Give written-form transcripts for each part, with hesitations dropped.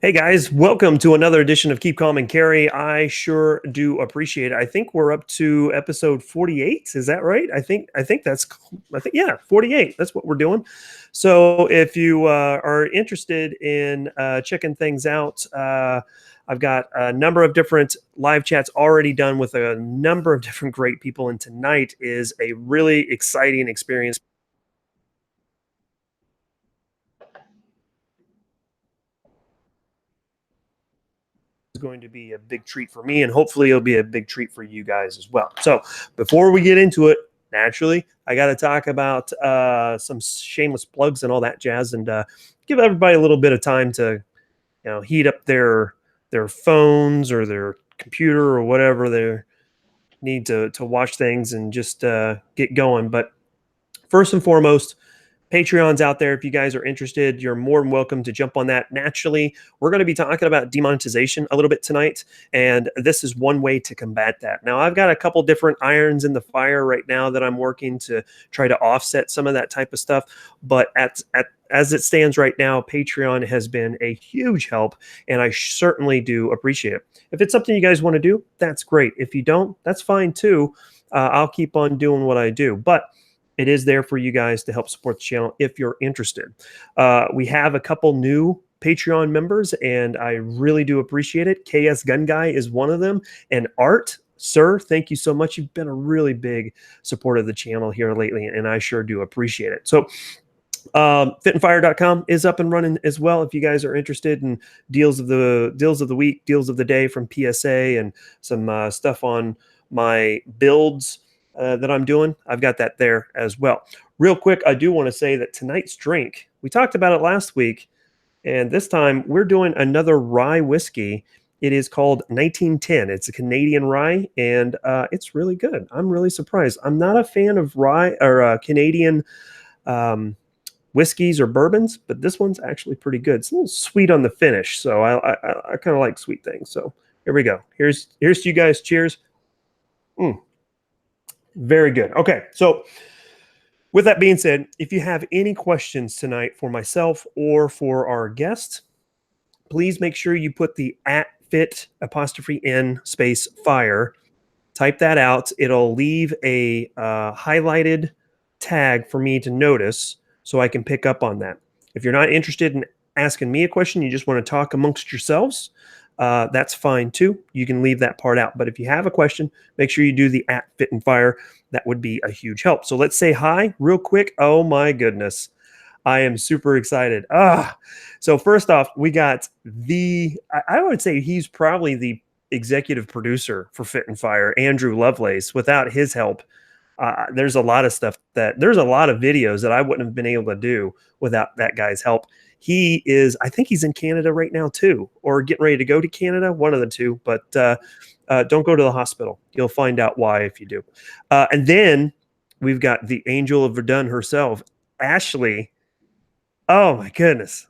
Hey guys, welcome to another edition of Keep Calm and Carry. I sure do appreciate it. I think we're up to episode 48. Is that right? I think 48. That's what we're doing. So if you are interested in checking things out, I've got a number of different live chats already done with a number of different great people, and tonight is a really exciting experience. Is going to be a big treat for me, and hopefully it'll be a big treat for you guys as well. So before we get into it, naturally, I got to talk about some shameless plugs and all that jazz, and give everybody a little bit of time to, heat up their phones or their computer or whatever they need to watch things and just get going. But first and foremost, Patreon's out there. If you guys are interested, you're more than welcome to jump on that. Naturally, we're going to be talking about demonetization a little bit tonight, and this is one way to combat that. Now, I've got a couple different irons in the fire right now that I'm working to try to offset some of that type of stuff, but as it stands right now, Patreon has been a huge help, and I certainly do appreciate it. If it's something you guys want to do, that's great. If you don't, that's fine too. I'll keep on doing what I do, but it is there for you guys to help support the channel if you're interested. We have a couple new Patreon members, and I really do appreciate it. KS Gun Guy is one of them, and Art, sir, thank you so much. You've been a really big supporter of the channel here lately, and I sure do appreciate it. So fitandfire.com is up and running as well if you guys are interested in deals of the week, deals of the day from PSA, and some stuff on my builds that I'm doing. I've got that there as well. Real quick, I do want to say that tonight's drink, we talked about it last week, and this time we're doing another rye whiskey. It is called 1910. It's a Canadian rye, and it's really good. I'm really surprised. I'm not a fan of rye or Canadian whiskeys or bourbons, but this one's actually pretty good. It's a little sweet on the finish, so I kind of like sweet things. So here we go. Here's to you guys. Cheers. Very good. Okay, so with that being said, if you have any questions tonight for myself or for our guest, please make sure you put the @fit_n_fire. Type that out. It'll leave a highlighted tag for me to notice so I can pick up on that. If you're not interested in asking me a question, you just want to talk amongst yourselves, that's fine too. You can leave that part out. But if you have a question, make sure you do the @fit_and_fire. That would be a huge help. So let's say hi real quick. Oh my goodness. I am super excited. So first off, we got I would say he's probably the executive producer for Fit and Fire, Andrew Lovelace. Without his help, there's a lot of videos that I wouldn't have been able to do without that guy's help. I think he's in Canada right now too, or getting ready to go to Canada, one of the two, but don't go to the hospital. You'll find out why if you do. And then we've got the angel of Verdun herself, Ashley. Oh my goodness.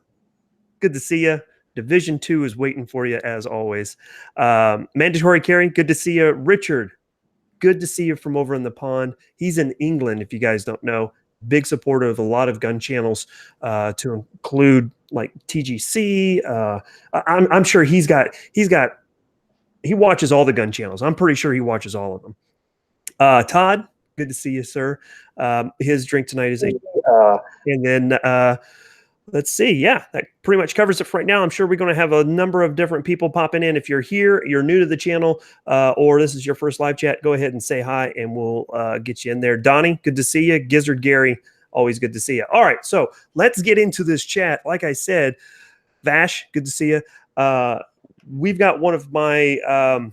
Good to see you. Division 2 is waiting for you as always. Mandatory Carry, good to see you. Richard, good to see you from over in the pond. He's in England, if you guys don't know. Big supporter of a lot of gun channels, to include like TGC. I'm sure he watches all the gun channels. I'm pretty sure he watches all of them. Todd, good to see you, sir. His drink tonight is and then let's see. Yeah, that pretty much covers it for right now. I'm sure we're going to have a number of different people popping in. If you're here, you're new to the channel, or this is your first live chat, go ahead and say hi, and we'll get you in there. Donnie, good to see you. Gizzard Gary, always good to see you. All right, so let's get into this chat. Like I said, Vash, good to see you. We've got one of my, I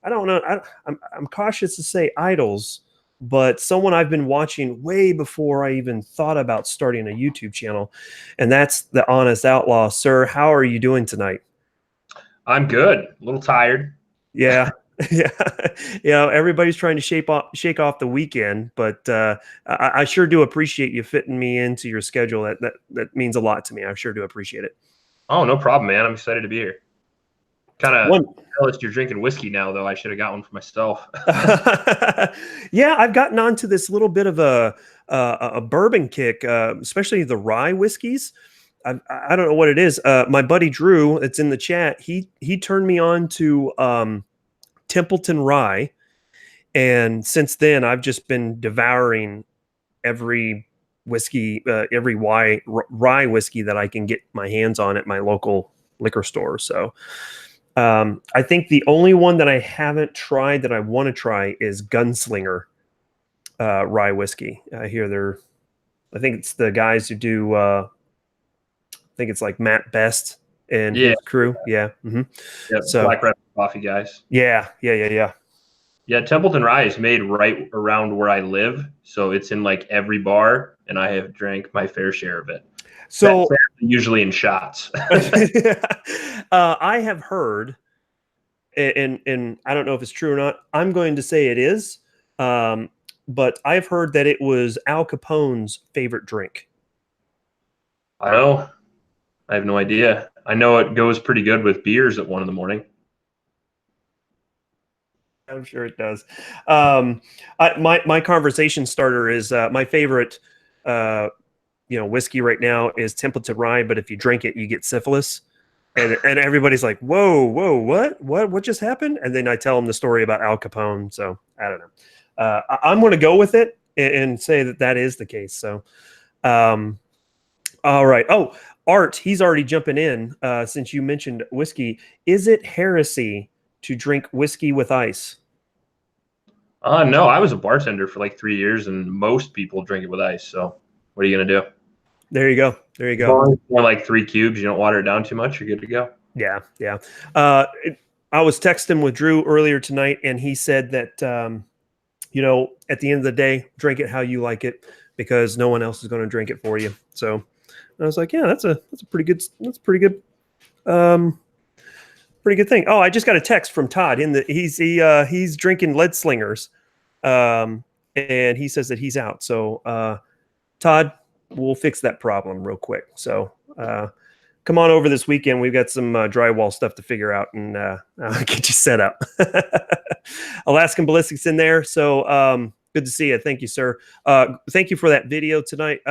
don't know, I'm cautious to say idols, but someone I've been watching way before I even thought about starting a YouTube channel, and that's the Honest Outlaw. Sir, how are you doing tonight? I'm good. A little tired. Yeah. Yeah. Everybody's trying to shake off the weekend, but I sure do appreciate you fitting me into your schedule. That means a lot to me. I sure do appreciate it. Oh, no problem, man. I'm excited to be here. Kind of jealous you're drinking whiskey now, though. I should have got one for myself. Yeah, I've gotten onto this little bit of a bourbon kick, especially the rye whiskeys. I don't know what it is. My buddy Drew, it's in the chat. He turned me on to Templeton Rye, and since then I've just been devouring every whiskey, every rye whiskey that I can get my hands on at my local liquor store. So I think the only one that I haven't tried that I want to try is Gunslinger rye whiskey. I hear I think it's the guys who do. I think it's like Matt Best and Yeah. his crew. Yeah. Mm-hmm. Yeah. So Black Rifle Coffee guys. yeah. Yeah, Templeton Rye is made right around where I live, so it's in like every bar, and I have drank my fair share of it. So usually in shots. I have heard, and I don't know if it's true or not. I'm going to say it is, but I've heard that it was Al Capone's favorite drink. I know. I have no idea. I know it goes pretty good with beers at 1 in the morning. I'm sure it does. My conversation starter is my favorite, whiskey right now is Templeton Rye. But if you drink it, you get syphilis, and everybody's like, "Whoa, what just happened?" And then I tell them the story about Al Capone. So I don't know. I'm going to go with it and say that is the case. So, all right. Oh, Art, he's already jumping in since you mentioned whiskey. Is it heresy to drink whiskey with ice? No, I was a bartender for like 3 years, and most people drink it with ice. So what are you gonna do? There you go. There you go. More like 3 cubes. You don't water it down too much. You're good to go. Yeah. I was texting with Drew earlier tonight, and he said that at the end of the day, drink it how you like it, because no one else is going to drink it for you. So I was like, yeah, that's a pretty good thing. Oh, I just got a text from Todd he's drinking lead slingers, and he says that he's out. So Todd, we'll fix that problem real quick. So come on over this weekend. We've got some drywall stuff to figure out, and get you set up. Alaskan Ballistics in there. So good to see you. Thank you, sir. Thank you for that video tonight.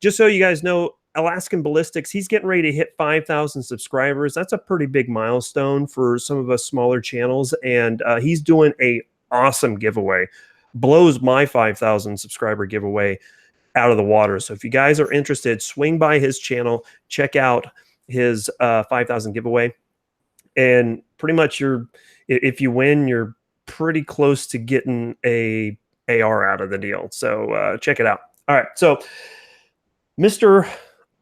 Just so you guys know, Alaskan Ballistics, he's getting ready to hit 5,000 subscribers. That's a pretty big milestone for some of us smaller channels. And he's doing a awesome giveaway. Blows my 5,000 subscriber giveaway out of the water. So if you guys are interested, swing by his channel, check out his 5,000 giveaway. And pretty much if you win, you're pretty close to getting a AR out of the deal. So check it out. All right. So Mr.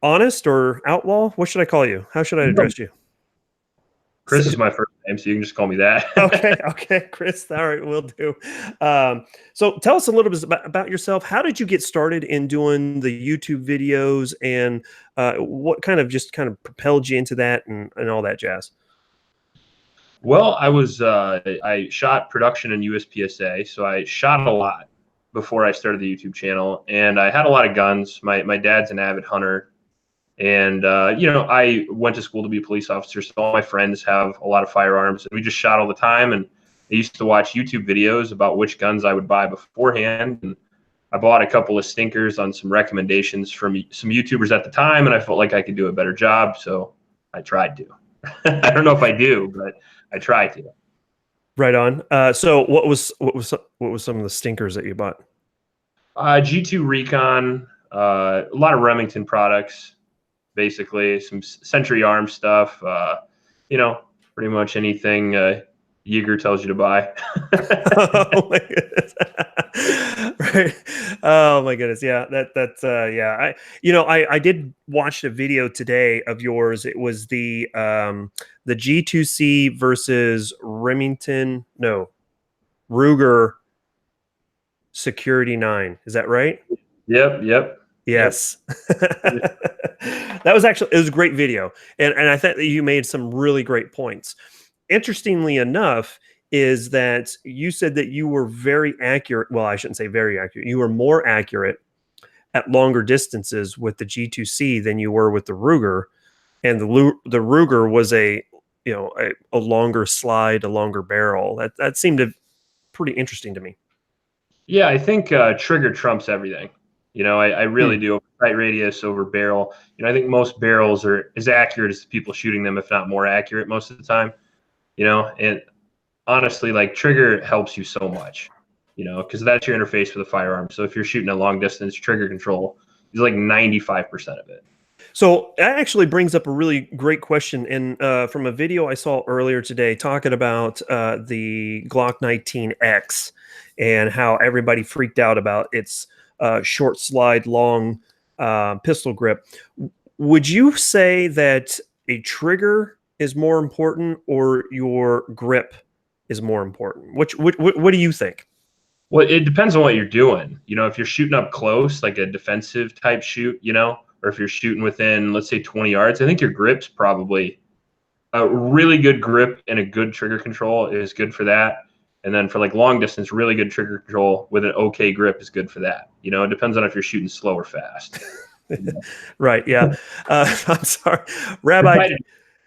Honest or Outlaw, what should I call you? How should I address you? Chris is my first name, so you can just call me that. Okay, Chris. All right, will do. So tell us a little bit about yourself. How did you get started in doing the YouTube videos, and what kind of propelled you into that and all that jazz? Well, I shot production in USPSA, so I shot a lot before I started the YouTube channel, and I had a lot of guns. My dad's an avid hunter, and I went to school to be a police officer, so all my friends have a lot of firearms, and we just shot all the time. And I used to watch YouTube videos about which guns I would buy beforehand, and I bought a couple of stinkers on some recommendations from some YouTubers at the time, and I felt like I could do a better job, so I tried to. I don't know if I do, but I try to. Right on. So what was some of the stinkers that you bought? G2 Recon, a lot of Remington products, basically some Century Arms stuff. Pretty much anything Yeager tells you to buy. Oh my goodness. Right. Oh my goodness. Yeah. Yeah. I did watch a video today of yours. It was the G2C versus Ruger Security 9. Is that right? Yep. Yes. It was a great video. And I thought that you made some really great points. Interestingly enough, is that you said that you were very accurate. Well, I shouldn't say very accurate. You were more accurate at longer distances with the G2C than you were with the Ruger. And the Ruger was a longer slide, a longer barrel. That seemed pretty interesting to me. Yeah, I think trigger trumps everything. I really do. Sight radius over barrel. I think most barrels are as accurate as the people shooting them, if not more accurate most of the time. And honestly, like trigger helps you so much, because that's your interface with a firearm. So if you're shooting a long distance, trigger control is like 95% of it. So that actually brings up a really great question. And from a video I saw earlier today talking about the Glock 19X and how everybody freaked out about its short slide, long pistol grip. Would you say that a trigger is more important or your grip is more important? What do you think? Well, it depends on what you're doing. If you're shooting up close, like a defensive type shoot, or if you're shooting within, let's say, 20 yards, I think your grip's probably a really good grip and a good trigger control is good for that. And then for like long distance, really good trigger control with an okay grip is good for that. It depends on if you're shooting slow or fast. Right. Yeah. I'm sorry, Rabbi.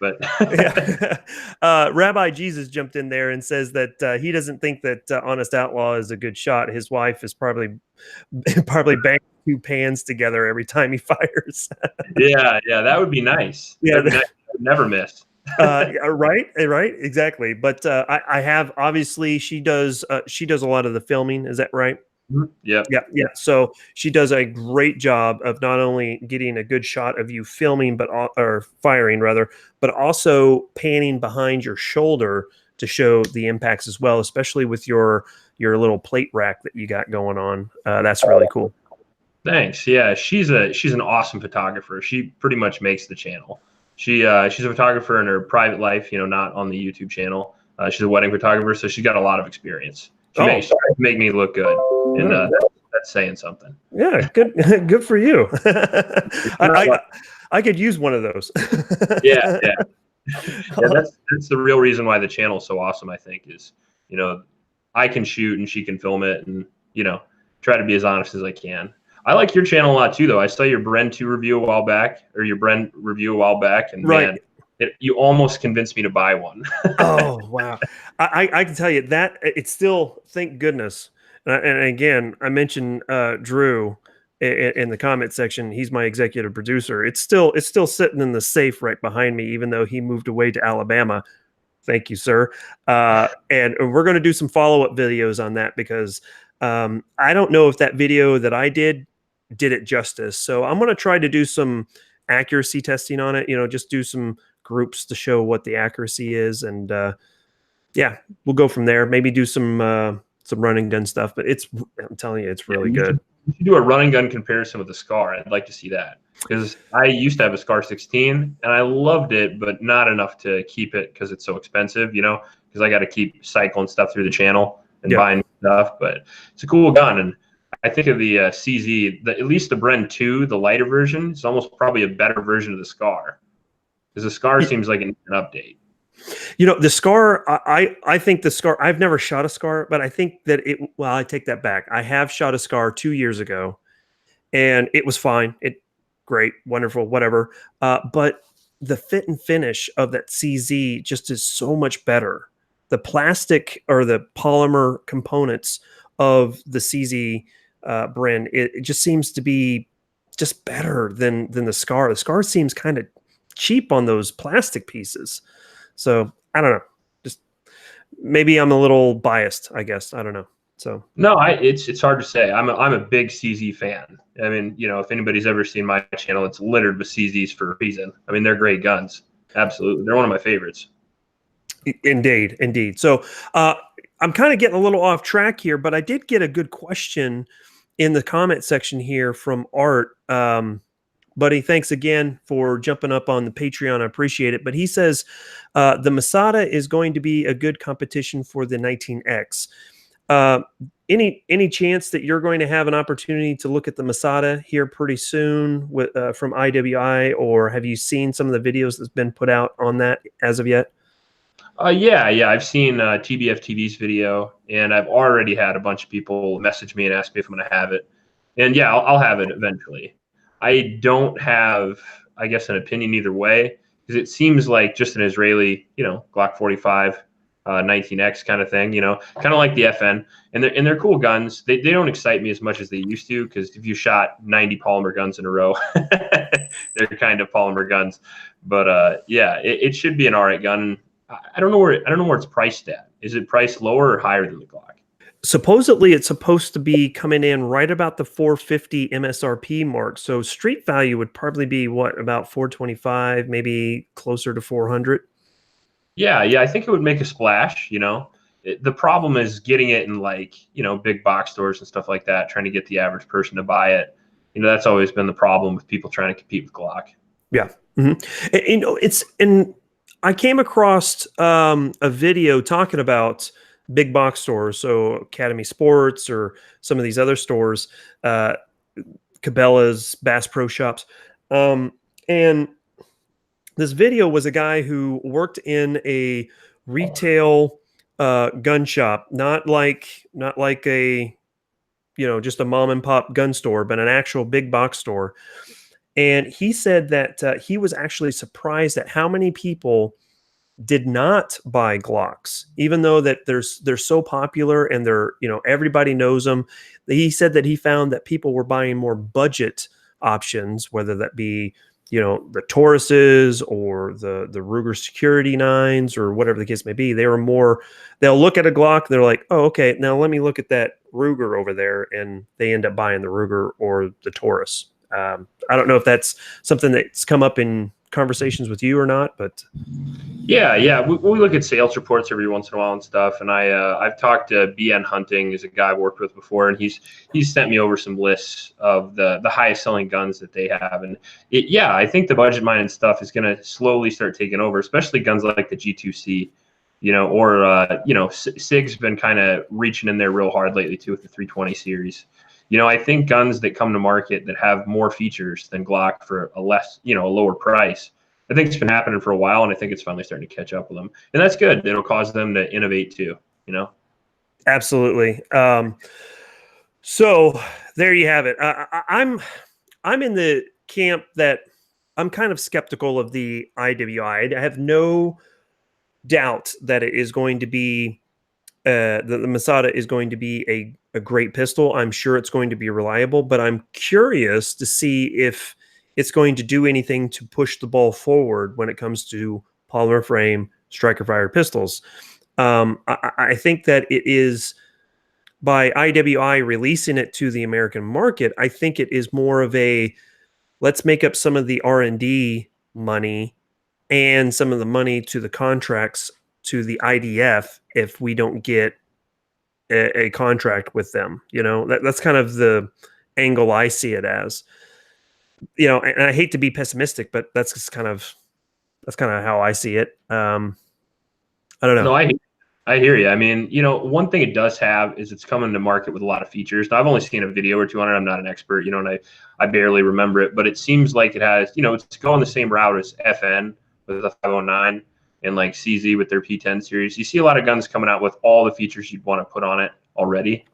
But Yeah. Rabbi Jesus jumped in there and says that he doesn't think that Honest Outlaw is a good shot. His wife is probably banging two pans together every time he fires. yeah, that would be nice. Yeah. That'd be nice. I would never miss. Right, exactly. But I have obviously she does a lot of the filming. Is that right? Yeah. So she does a great job of not only getting a good shot of you filming, or firing rather, but also panning behind your shoulder to show the impacts as well, especially with your little plate rack that you got going on. That's really cool. Thanks. Yeah, she's an awesome photographer. She pretty much makes the channel. She's a photographer in her private life, not on the YouTube channel. She's a wedding photographer, so she's she got a lot of experience. She makes me look good, and that's saying something. Yeah, good, good for you. I could use one of those. yeah. That's the real reason why the channel is so awesome. I think is I can shoot and she can film it, and try to be as honest as I can. I like your channel a lot too, though. I saw your Bren 2 review a while back, and man, you almost convinced me to buy one. Oh, wow. I can tell you that it's still, thank goodness. And again, I mentioned Drew in the comment section. He's my executive producer. It's still sitting in the safe right behind me, even though he moved away to Alabama. Thank you, sir. And we're going to do some follow-up videos on that because I don't know if that video that I did it justice. So I'm going to try to do some accuracy testing on it, just do some groups to show what the accuracy is. And yeah, we'll go from there. Maybe do some running gun stuff, but I'm telling you, it's really good. You should do a running gun comparison with the SCAR. I'd like to see that because I used to have a SCAR 16 and I loved it, but not enough to keep it because it's so expensive, because I got to keep cycling stuff through the channel and buying stuff, but it's a cool gun. And I think of the CZ, at least the Bren 2, the lighter version, is almost probably a better version of the SCAR because the SCAR seems like an update. The SCAR, I think the SCAR, I've never shot a SCAR, but I think that I take that back. I have shot a SCAR 2 years ago and it was fine. Great, wonderful, whatever. But the fit and finish of that CZ just is so much better. The plastic or the polymer components of the CZ Bren, it just seems to be just better than the SCAR. The SCAR seems kind of cheap on those plastic pieces. So I don't know. Just maybe I'm a little biased, I guess. I don't know. So no, it's hard to say. I'm a big CZ fan. I mean, if anybody's ever seen my channel, it's littered with CZs for a reason. I mean, they're great guns. Absolutely, they're one of my favorites. Indeed. So I'm kind of getting a little off track here, but I did get a good question in the comment section here from Art. Buddy, thanks again for jumping up on the Patreon. I appreciate it. But he says the Masada is going to be a good competition for the 19X. Any chance that you're going to have an opportunity to look at the Masada here pretty soon from IWI, or have you seen some of the videos that's been put out on that as of yet? Yeah. I've seen TBF TV's video, and I've already had a bunch of people message me and ask me if I'm going to have it. And yeah, I'll have it eventually. I don't have, I guess, an opinion either way because it seems like just an Israeli, Glock 45 19X kind of thing, kind of like the FN. And they're cool guns. They don't excite me as much as they used to, because if you shot 90 polymer guns in a row, they're kind of polymer guns. But yeah, it should be an all right gun. I don't know where it's priced at. Is it priced lower or higher than the Glock? Supposedly, it's supposed to be coming in right about the 450 MSRP mark. So street value would probably be what, about 425, maybe closer to 400. Yeah, I think it would make a splash. The problem is getting it in big box stores and stuff like that, trying to get the average person to buy it. That's always been the problem with people trying to compete with Glock. Yeah. And I came across a video talking about big box stores, so Academy Sports or some of these other stores, Cabela's, Bass Pro Shops. And this video was a guy who worked in a retail gun shop, not like a, just a mom and pop gun store, but an actual big box store. And he said that he was actually surprised at how many people did not buy Glocks, even though that they're so popular and they're, everybody knows them. He said that he found that people were buying more budget options, whether that be, the Tauruses or the Ruger Security 9s or whatever the case may be. They'll look at a Glock, they're like, oh, okay, now let me look at that Ruger over there, and they end up buying the Ruger or the Taurus. I don't know if that's something that's come up in conversations with you or not, but yeah, we look at sales reports every once in a while and stuff. And I've talked to BN Hunting, is a guy I've worked with before, and he's sent me over some lists of the highest selling guns that they have. And I think the budget minded stuff is going to slowly start taking over, especially guns like the G2C, SIG's been kind of reaching in there real hard lately too with the 320 series. I think guns that come to market that have more features than Glock for a lower price, I think it's been happening for a while, and I think it's finally starting to catch up with them. And that's good. It'll cause them to innovate too, Absolutely. So there you have it. I'm in the camp that I'm kind of skeptical of the IWI. I have no doubt that it is going to be the Masada is going to be a great pistol. I'm sure it's going to be reliable, but I'm curious to see if it's going to do anything to push the ball forward when it comes to polymer frame striker fired pistols. I think that it is, by IWI releasing it to the American market, I think it is more of a, let's make up some of the R&D money and some of the money to the contracts to the IDF if we don't get a contract with them. That's kind of the angle I see it as. And I hate to be pessimistic, but that's just kind of how I see it. I don't know. No, I hear you. I mean, one thing it does have is it's coming to market with a lot of features. Now, I've only seen a video or two on it. I'm not an expert, and I barely remember it, but it seems like it has, it's going the same route as FN with the 509 and like CZ with their P10 series. You see a lot of guns coming out with all the features you'd want to put on it already.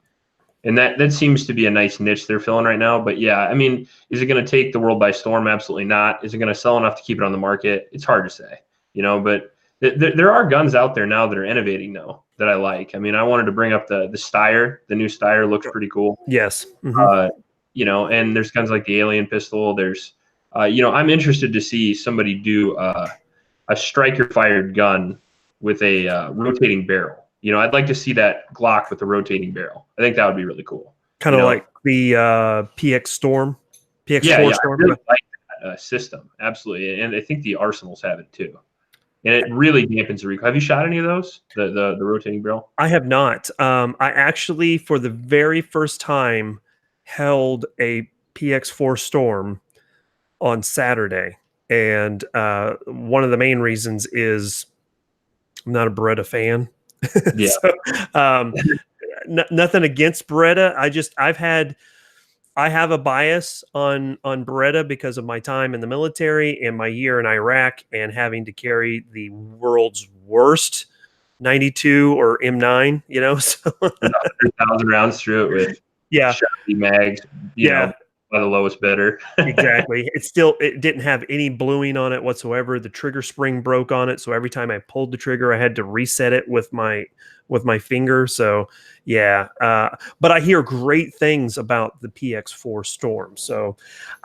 And that seems to be a nice niche they're filling right now. But yeah, I mean, is it going to take the world by storm? Absolutely not. Is it going to sell enough to keep it on the market? It's hard to say, but there are guns out there now that are innovating though that I like. I mean, I wanted to bring up the Steyr. The new Steyr looks pretty cool. Yes. Mm-hmm. And there's guns like the Alien pistol. There's, I'm interested to see somebody do a striker fired gun with a rotating barrel. I'd like to see that Glock with the rotating barrel. I think that would be really cool. Kind of like the PX Storm, PX4 Storm. I really like that system, absolutely, and I think the Arsenals have it too. And it really dampens the recoil. Have you shot any of those? The rotating barrel? I have not. I actually, for the very first time, held a PX4 Storm on Saturday, and one of the main reasons is I'm not a Beretta fan. Yeah. So, nothing against Beretta. I have a bias on Beretta because of my time in the military and my year in Iraq and having to carry the world's worst 92 or M9, so 1,000 rounds through it with shotty mags, by the lowest bidder. Exactly. It didn't have any bluing on it whatsoever. The trigger spring broke on it, so every time I pulled the trigger, I had to reset it with my finger. So yeah, but I hear great things about the PX4 Storm. So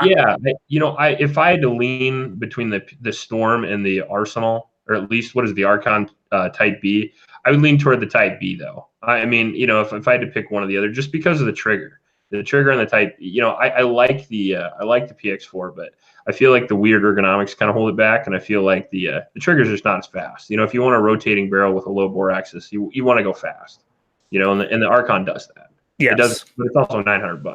Yeah, if I had to lean between the Storm and the Arsenal, or at least what is the Archon Type B, I would lean toward the Type B though. I mean, if I had to pick one or the other, just because of the trigger and the Type, I like the PX4, but I feel like the weird ergonomics kind of hold it back, and I feel like the trigger's just not as fast. If you want a rotating barrel with a low bore axis, you want to go fast. And the Archon does that. It does, yes. but it's also $900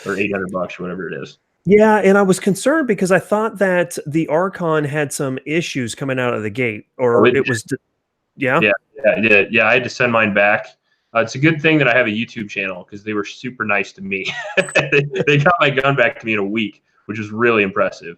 or $800 or whatever it is. Yeah, and I was concerned because I thought that the Archon had some issues coming out of the gate, Oh, or it was, yeah. Yeah, I did. Yeah, I had to send mine back. It's a good thing that I have a YouTube channel because they were super nice to me. They got my gun back to me in a week, which is really impressive.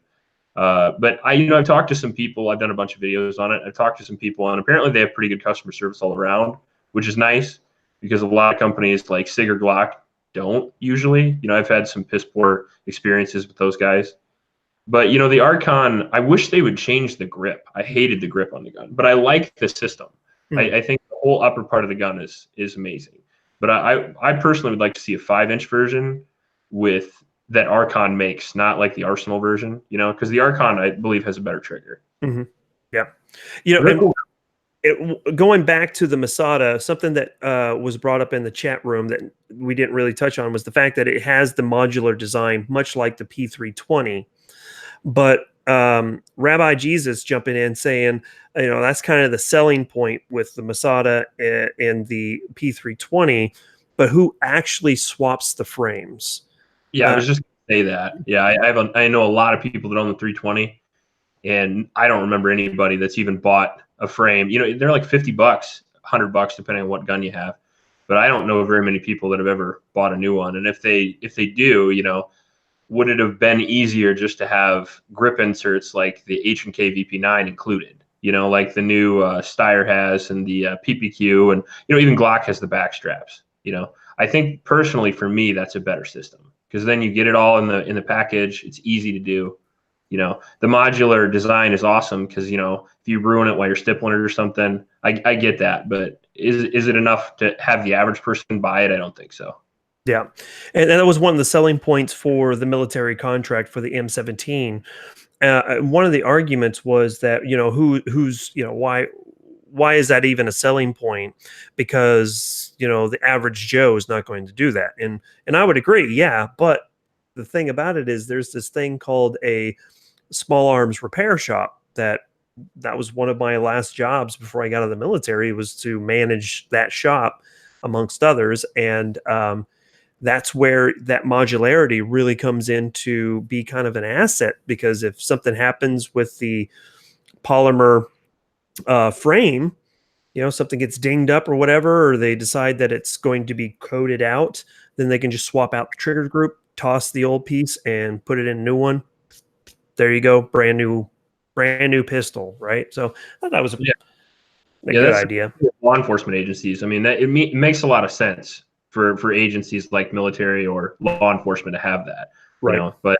But I've talked to some people. I've done a bunch of videos on it. I've talked to some people, and apparently they have pretty good customer service all around, which is nice because a lot of companies like Sig or Glock don't usually. I've had some piss poor experiences with those guys. But the Archon, I wish they would change the grip. I hated the grip on the gun, but I like the system. I think the whole upper part of the gun is amazing. But I personally would like to see a 5-inch version with that Archon makes, not like the Arsenal version, because the Archon, I believe, has a better trigger. Mm-hmm. Yeah. And going back to the Masada, something that was brought up in the chat room that we didn't really touch on was the fact that it has the modular design, much like the P320. But Rabbi Jesus jumping in saying, that's kind of the selling point with the Masada and the P320, but who actually swaps the frames? Yeah, I was just going to say that. Yeah, I know a lot of people that own the 320, and I don't remember anybody that's even bought a frame. They're like $50, $100, depending on what gun you have. But I don't know very many people that have ever bought a new one. And if they do, would it have been easier just to have grip inserts like the H&K VP9 included? Like the new Steyr has, and the PPQ, and even Glock has the back straps. I think personally for me that's a better system because then you get it all in the package. It's easy to do. The modular design is awesome because if you ruin it while you're stippling it or something, I get that. But is it enough to have the average person buy it? I don't think so. Yeah, and that was one of the selling points for the military contract for the M17. One of the arguments was that why is that even a selling point? Because the average Joe is not going to do that, and I would agree. Yeah, but the thing about it is there's this thing called a small arms repair shop that was one of my last jobs before I got out of the military, was to manage that shop amongst others, and that's where that modularity really comes in to be kind of an asset, because if something happens with the polymer frame, something gets dinged up or whatever, or they decide that it's going to be coated out, then they can just swap out the trigger group, toss the old piece and put it in a new one. There you go. Brand new pistol. Right. So I thought that was a good idea. Law enforcement agencies. I mean, it makes a lot of sense for agencies like military or law enforcement to have that, right. But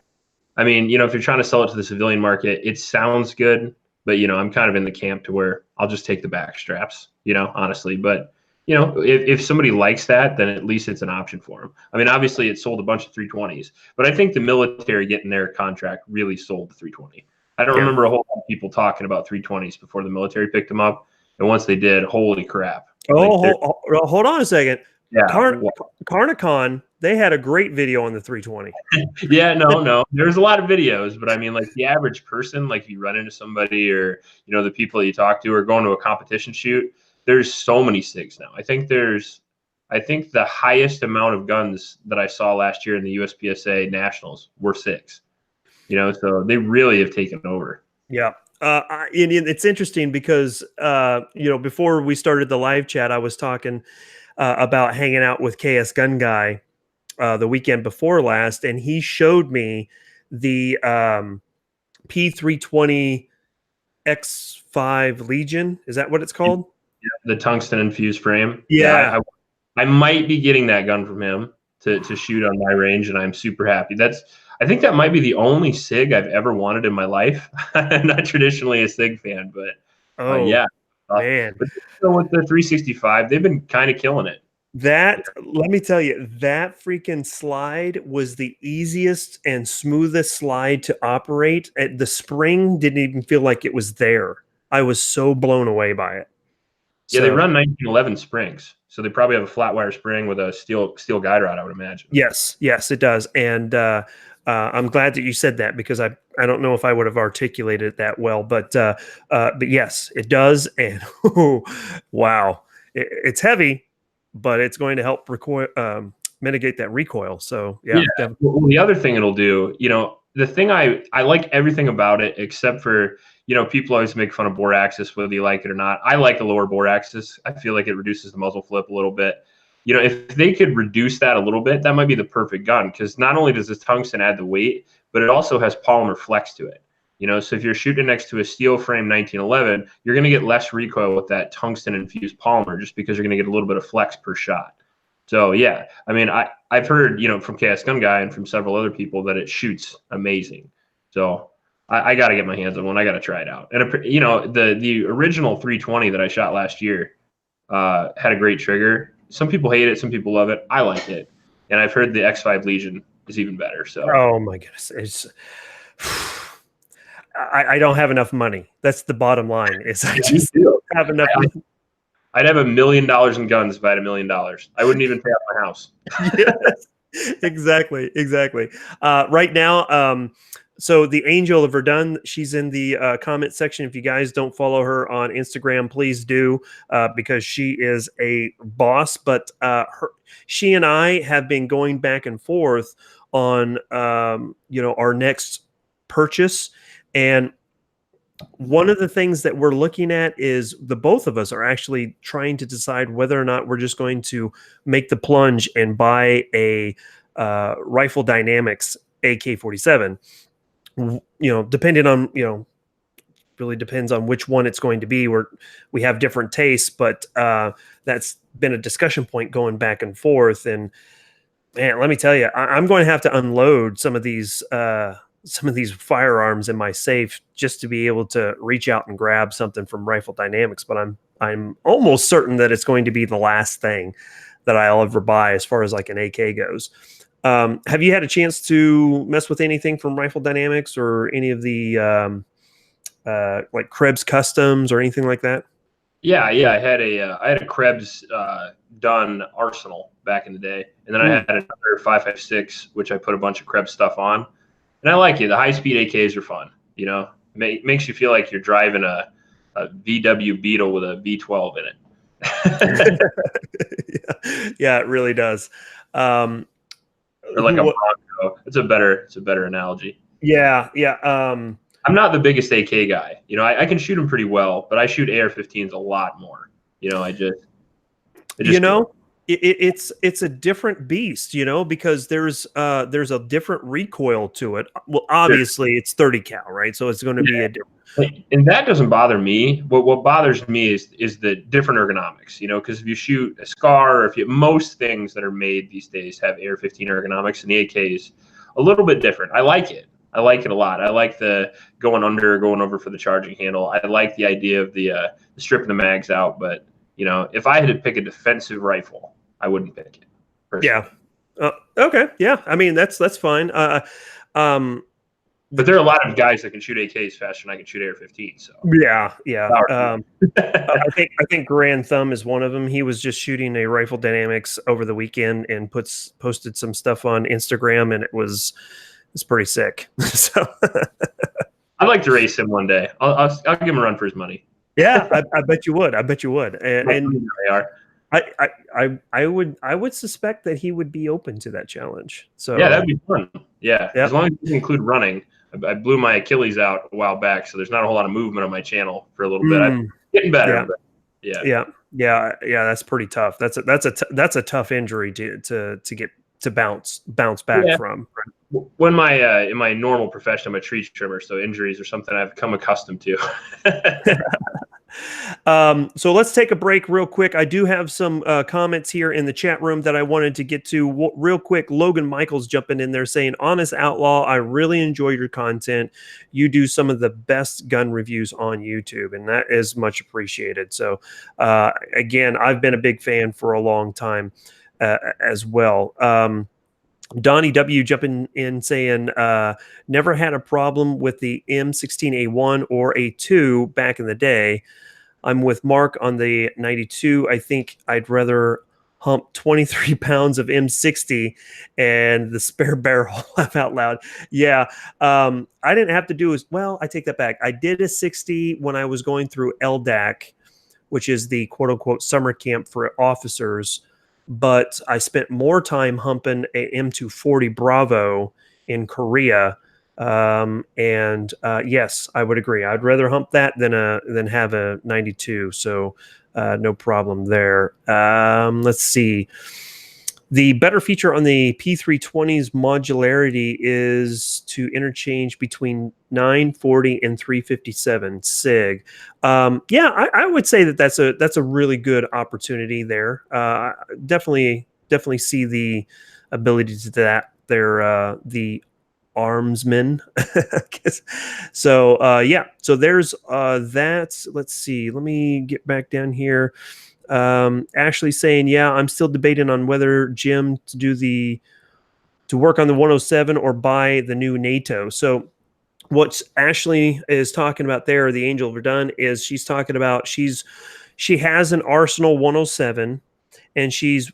I mean, if you're trying to sell it to the civilian market, it sounds good, but I'm kind of in the camp to where I'll just take the back straps, honestly. But if somebody likes that, then at least it's an option for them. I mean, obviously it sold a bunch of 320s, but I think the military getting their contract really sold the 320. I don't remember a whole lot of people talking about 320s before the military picked them up, and once they did, holy crap! Hold on a second. Yeah, Carnicon, they had a great video on the 320. Yeah, no, there's a lot of videos, but I mean, like the average person, like if you run into somebody or the people that you talk to or going to a competition shoot, there's so many SIGs now. I think the highest amount of guns that I saw last year in the USPSA nationals were SIGs. So they really have taken over. Yeah. It's interesting because before we started the live chat, I was talking about hanging out with KS Gun Guy the weekend before last, and he showed me the P320 X5 Legion. Is that what it's called? Yeah, the tungsten infused frame. Yeah. I might be getting that gun from him. to shoot on my range, and I'm super happy. I think that might be the only SIG I've ever wanted in my life. I'm not traditionally a SIG fan, but Oh yeah. man. But with the 365, they've been kind of killing it. That, let me tell you, that freaking slide was the easiest and smoothest slide to operate. The spring didn't even feel like it was there. I was so blown away by it. Yeah, they So run 1911 springs, so they probably have a flat wire spring with a steel guide rod, I would imagine. yes, it does. And I'm glad that you said that, because I don't know if I would have articulated it that well, but yes, it does. And wow, it's heavy, but it's going to help mitigate that recoil. So yeah, definitely. Well, the other thing it'll do, the thing I like everything about it except for, people always make fun of bore axis, whether you like it or not. I like the lower bore axis. I feel like it reduces the muzzle flip a little bit. If they could reduce that a little bit, that might be the perfect gun, because not only does this tungsten add the weight, but it also has polymer flex to it. So if you're shooting next to a steel frame 1911, you're going to get less recoil with that tungsten infused polymer, just because you're going to get a little bit of flex per shot. So yeah, I mean, I've heard, from KS Gun Guy and from several other people that it shoots amazing. So I got to get my hands on one. I got to try it out. And the original 320 that I shot last year had a great trigger. Some people hate it, some people love it. I like it, and I've heard the X5 Legion is even better. So Oh my goodness, I don't have enough money. That's the bottom line. Is I just don't have enough money. I'd have $1 million in guns if I had $1 million. I wouldn't even pay off my house. Yes, exactly. Right now, so the Angel of Verdun, she's in the comment section. If you guys don't follow her on Instagram, please do, because she is a boss. But she and I have been going back and forth on our next purchase. And one of the things that we're looking at is the both of us are actually trying to decide whether or not we're just going to make the plunge and buy a Rifle Dynamics AK-47. Depending on, really depends on which one it's going to be. We have different tastes, but that's been a discussion point going back and forth. And man, let me tell you, I'm going to have to unload some of these firearms in my safe just to be able to reach out and grab something from Rifle Dynamics. But I'm almost certain that it's going to be the last thing that I'll ever buy as far as like an AK goes. Have you had a chance to mess with anything from Rifle Dynamics or any of the like Krebs Customs or anything like that? Yeah. I had a Krebs done Arsenal back in the day, and then I had another 5.56, which I put a bunch of Krebs stuff on. And I like it. The high-speed AKs are fun. Makes you feel like you're driving a VW Beetle with a V12 in it. Yeah, it really does. Or like a Bronco. It's a better analogy. Yeah. I'm not the biggest AK guy. I can shoot them pretty well, but I shoot AR-15s a lot more. It's a different beast, because there's a different recoil to it. Well, obviously it's 30 cal, right? So it's going to be a different. And that doesn't bother me. What bothers me is the different ergonomics, because if you shoot a SCAR, or most things that are made these days have AR-15 ergonomics, and the AK is a little bit different. I like it a lot. I like the going over for the charging handle. I like the idea of the stripping the mags out, but if I had to pick a defensive rifle, I wouldn't pick it. Personally. Yeah. Okay. Yeah. I mean, that's fine. But there are a lot of guys that can shoot AKs faster than I can shoot AR-15. So yeah. I think Grand Thumb is one of them. He was just shooting a Rifle Dynamics over the weekend and posted some stuff on Instagram, and it's pretty sick. So I'd like to race him one day. I'll give him a run for his money. Yeah, I bet you would. And they are. I would suspect that he would be open to that challenge. So yeah, that'd be fun. Yeah, as long as you include running. I blew my Achilles out a while back, so there's not a whole lot of movement on my channel for a little bit. I'm getting better. Yeah. But yeah. That's pretty tough. That's a tough injury to get to bounce back from. When in my normal profession, I'm a tree trimmer, so injuries are something I've come accustomed to. So let's take a break real quick. I do have some comments here in the chat room that I wanted to get to real quick. Logan Michaels jumping in there saying, Honest Outlaw, I really enjoy your content. You do some of the best gun reviews on YouTube, and that is much appreciated. So again, I've been a big fan for a long time as well. Donnie W jumping in saying, never had a problem with the M16A1 or A2 back in the day. I'm with Mark on the 92. I think I'd rather hump 23 pounds of M60 and the spare barrel. Laugh out loud. Yeah. I didn't have to do as well. I take that back. I did a 60 when I was going through LDAC, which is the quote unquote summer camp for officers. But I spent more time humping a M240 Bravo in Korea. Yes, I would agree. I'd rather hump that than have a 92. So no problem there. Let's see. The better feature on the P320's modularity is to interchange between 940 and 357 SIG. Yeah, I would say that that's a really good opportunity there. Definitely see the ability to that there. The armsmen. So yeah, so there's that. Let's see. Let me get back down here. Ashley saying, yeah, I'm still debating on whether Jim to work on the 107 or buy the new NATO. So what Ashley is talking about there, the Angel of Verdun, is she's talking about she has an Arsenal 107 and she's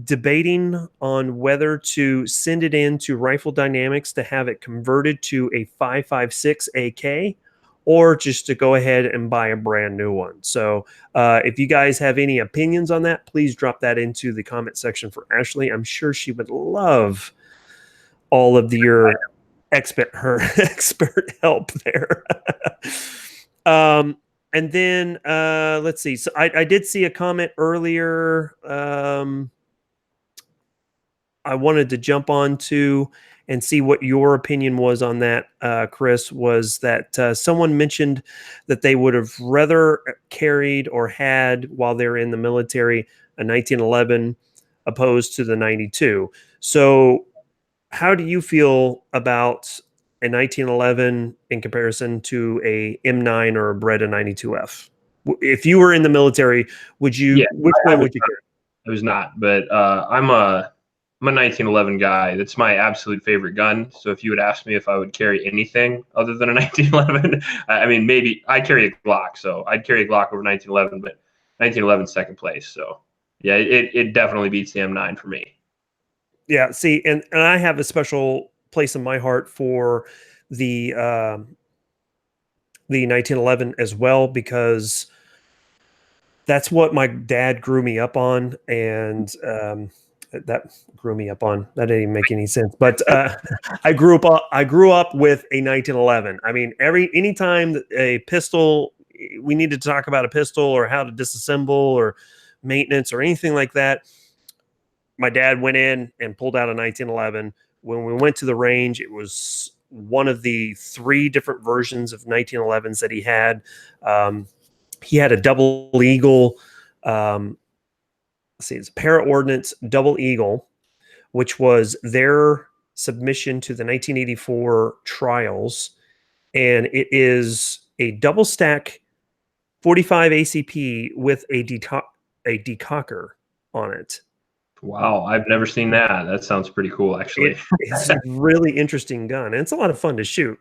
debating on whether to send it in to Rifle Dynamics to have it converted to a 5.56 AK or just to go ahead and buy a brand new one. So if you guys have any opinions on that, please drop that into the comment section for Ashley. I'm sure she would love all of your expert help there. And then let's see. So I did see a comment earlier. I wanted to jump on to and see what your opinion was on that, Chris, was that someone mentioned that they would have rather carried or had while they're in the military a 1911 opposed to the 92. So how do you feel about a 1911 in comparison to a M9 or a Beretta 92F? If you were in the military, would you? Yeah, which one would you carry? I was not, but I'm a 1911 guy. That's my absolute favorite gun. So if you would ask me if I would carry anything other than a 1911, I mean, maybe I carry a Glock, so I'd carry a Glock over 1911, but 1911 second place. So yeah, it definitely beats the M9 for me. Yeah, see, and I have a special place in my heart for the 1911 as well, because that's what my dad grew me up on, and that grew me up on. That didn't even make any sense. But I grew up with a 1911. I mean, anytime a pistol, we need to talk about a pistol or how to disassemble or maintenance or anything like that, my dad went in and pulled out a 1911. When we went to the range, it was one of the 3 different versions of 1911s that he had. He had a double eagle. Let's see, it's a para-ordnance double eagle, which was their submission to the 1984 trials. And it is a double stack 45 ACP with a decocker on it. Wow, I've never seen that. That sounds pretty cool, actually. It's a really interesting gun, and it's a lot of fun to shoot.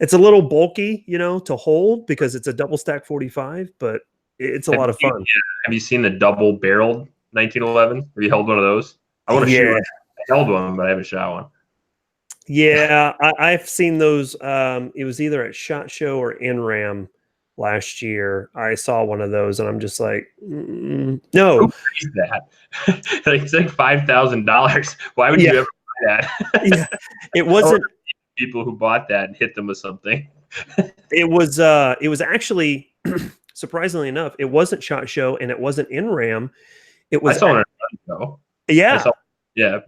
It's a little bulky, to hold because it's a double stack 45, but it's a lot of fun. Have you seen the double barreled 1911? Have you held one of those? I want to shoot one. I held one, but I haven't shot one. Yeah, I've seen those. It was either at SHOT Show or NRAM last year. I saw one of those, and I'm just like, no. Who pays that? It's like $5,000. Why would you ever buy that? Yeah, it wasn't people who bought that and hit them with something. It was actually surprisingly enough, it wasn't SHOT Show and it wasn't NRAM. It was. I saw it at a show. Yeah.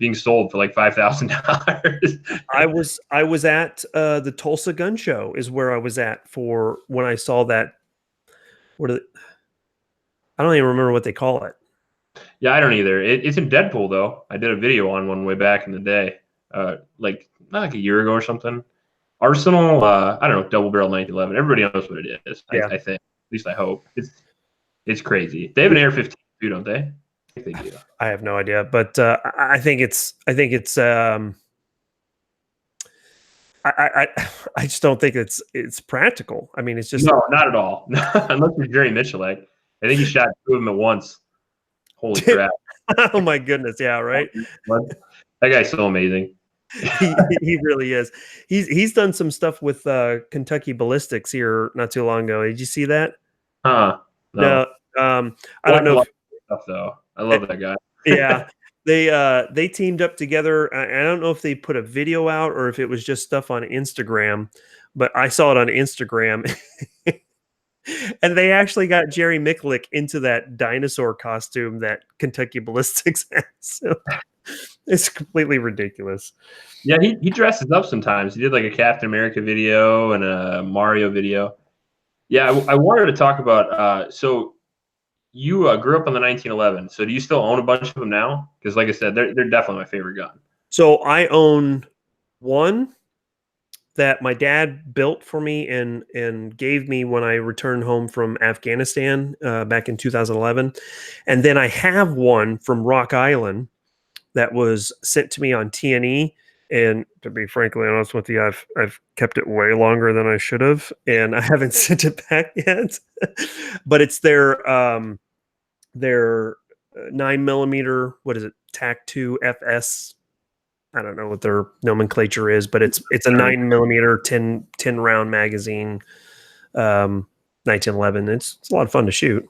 Being sold for like $5,000. I was at the Tulsa Gun Show is where I was at for when I saw that what are they, I don't even remember what they call it. Yeah, I don't either. It's in Deadpool though. I did a video on one way back in the day, like not like a year ago or something. Arsenal, I don't know, double barrel 1911. Everybody knows what it is. Yeah. I think, at least I hope. It's crazy. They have an AR-15 too, don't they? I think they do. I have no idea, but I think it's I just don't think it's practical. I mean, it's just No, not at all. Unless you're Jerry Michalek. I think he shot two of them at once. Holy crap! Oh my goodness, yeah, right. That guy's so amazing. He really is. He's done some stuff with Kentucky Ballistics here not too long ago. Did you see that? Huh? No. No. I don't know if Stuff though. I love that guy. yeah. They teamed up together. I don't know if they put a video out or if it was just stuff on Instagram, but I saw it on Instagram. And they actually got Jerry Micklick into that dinosaur costume that Kentucky Ballistics has. So it's completely ridiculous. Yeah, he dresses up sometimes. He did like a Captain America video and a Mario video. Yeah, I wanted to talk about. So you grew up on the 1911. So do you still own a bunch of them now? Because like I said, they're definitely my favorite gun. So I own one that my dad built for me and gave me when I returned home from Afghanistan back in 2011. And then I have one from Rock Island that was sent to me on T&E. And to be frankly honest with you, I've kept it way longer than I should have, and I haven't sent it back yet. But it's their 9mm, what is it, TAC-2 FS. I don't know what their nomenclature is, but it's a 9mm 10 round magazine, 1911. It's a lot of fun to shoot.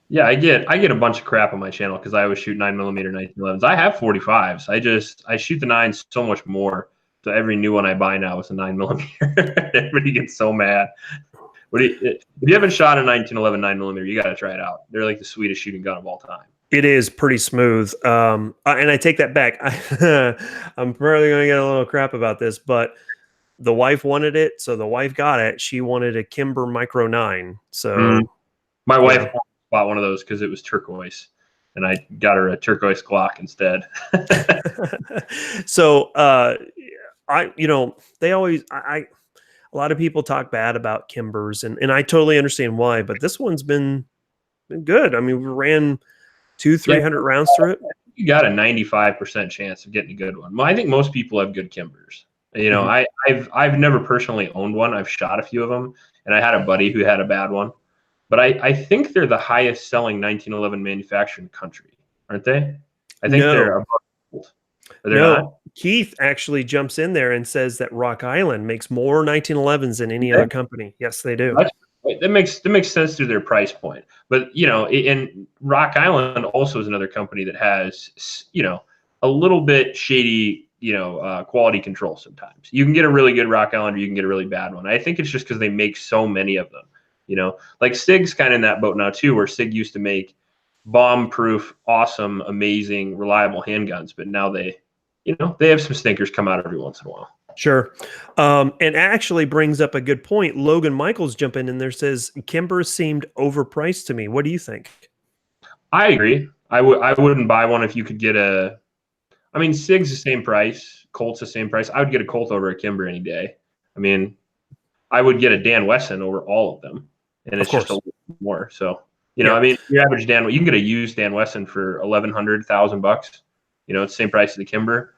Yeah, I get a bunch of crap on my channel because I always shoot 9mm 1911s. I have 45s. I shoot the nines so much more. So every new one I buy now is a 9mm. Everybody gets so mad. If you haven't shot a 1911 9mm, you got to try it out. They're like the sweetest shooting gun of all time. It is pretty smooth. And I take that back. I'm probably going to get a little crap about this, but the wife wanted it. So the wife got it. She wanted a Kimber Micro 9. So my wife bought one of those because it was turquoise, and I got her a turquoise Glock instead. So they always, a lot of people talk bad about Kimbers, and I totally understand why, but this one's been good. I mean, we ran 200-300 rounds through it. You got a 95% chance of getting a good one. Well, I think most people have good Kimbers. You know, I've never personally owned one. I've shot a few of them, and I had a buddy who had a bad one. But I think they're the highest selling 1911 manufacturer in the country, aren't they? I think they're above. Not? Keith actually jumps in there and says that Rock Island makes more 1911s than any other company. Yes, they do. That makes sense through their price point. But, you know, and Rock Island also is another company that has, you know, a little bit shady, quality control sometimes. You can get a really good Rock Island or you can get a really bad one. I think it's just because they make so many of them. You know, like SIG's kind of in that boat now too, where SIG used to make bomb-proof, awesome, amazing, reliable handguns, but now they have some stinkers come out every once in a while. Sure. And actually brings up a good point. Logan Michaels jumping in there says Kimber seemed overpriced to me. What do you think? I agree. I wouldn't buy one if you could get I mean, SIG's the same price, Colt's the same price. I would get a Colt over a Kimber any day. I mean, I would get a Dan Wesson over all of them. And it's just a little more. So, I mean, your average you can get a used Dan Wesson for $1,100, $1,000. You know, it's the same price as the Kimber.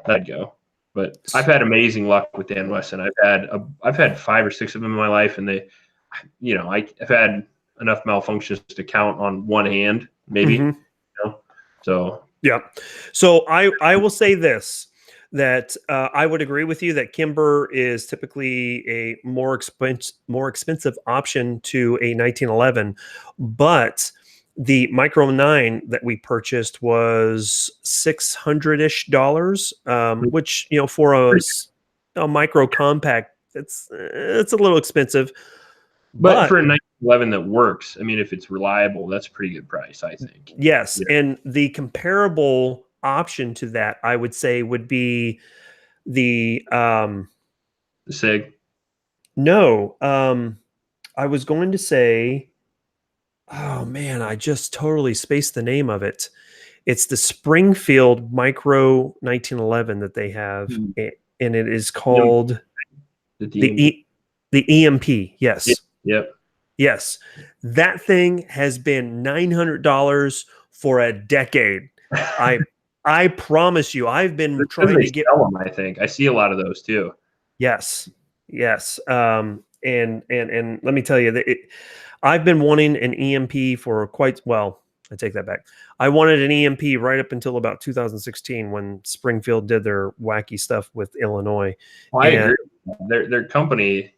I'd go. But I've had amazing luck with Dan Wesson. I've had 5 or 6 of them in my life, and I've had enough malfunctions to count on one hand, maybe. So yeah. So I will say this, that I would agree with you that Kimber is typically a more expensive option to a 1911, but the Micro 9 that we purchased was $600-ish, which for a micro compact, it's a little expensive. But for a 1911 that works, I mean, if it's reliable, that's a pretty good price, I think. Yes, and the comparable option to that, I would say, would be the SIG. No, I was going to say, oh man, I just totally spaced the name of it. It's the Springfield Micro 1911 that they have, Hmm. and it is EM called the the DMP. the EMP. Yep. Yes, Yep. yes, that thing has been $900 for a decade. I I promise you, I've been Because trying they to get. sell them, I think. I see a lot of those too. Yes, yes. And let me tell you that I've been wanting an EMP for quite well. I take that back. I wanted an EMP right up until about 2016 when Springfield did their wacky stuff with Illinois. Well, I And agree. Their company,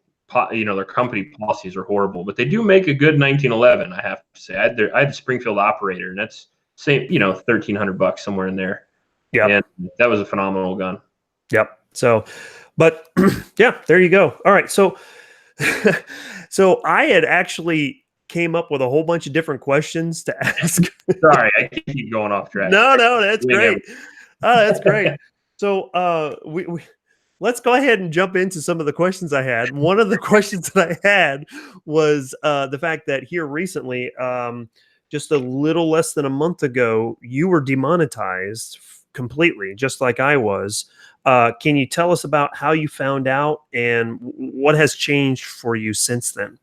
their company policies are horrible, but they do make a good 1911. I have to say, I had the Springfield operator, and that's same, $1,300 somewhere in there, yep, and that was a phenomenal gun. yep. So, but yeah, there you go. All right, so so I had actually came up with a whole bunch of different questions to ask. Sorry, I keep going off track. No, that's Doing great. Oh, that's great. So, we let's go ahead and jump into some of the questions I had. One of the questions that I had was the fact that here recently, just a little less than a month ago, you were demonetized completely, just like I was. Can you tell us about how you found out and what has changed for you since then?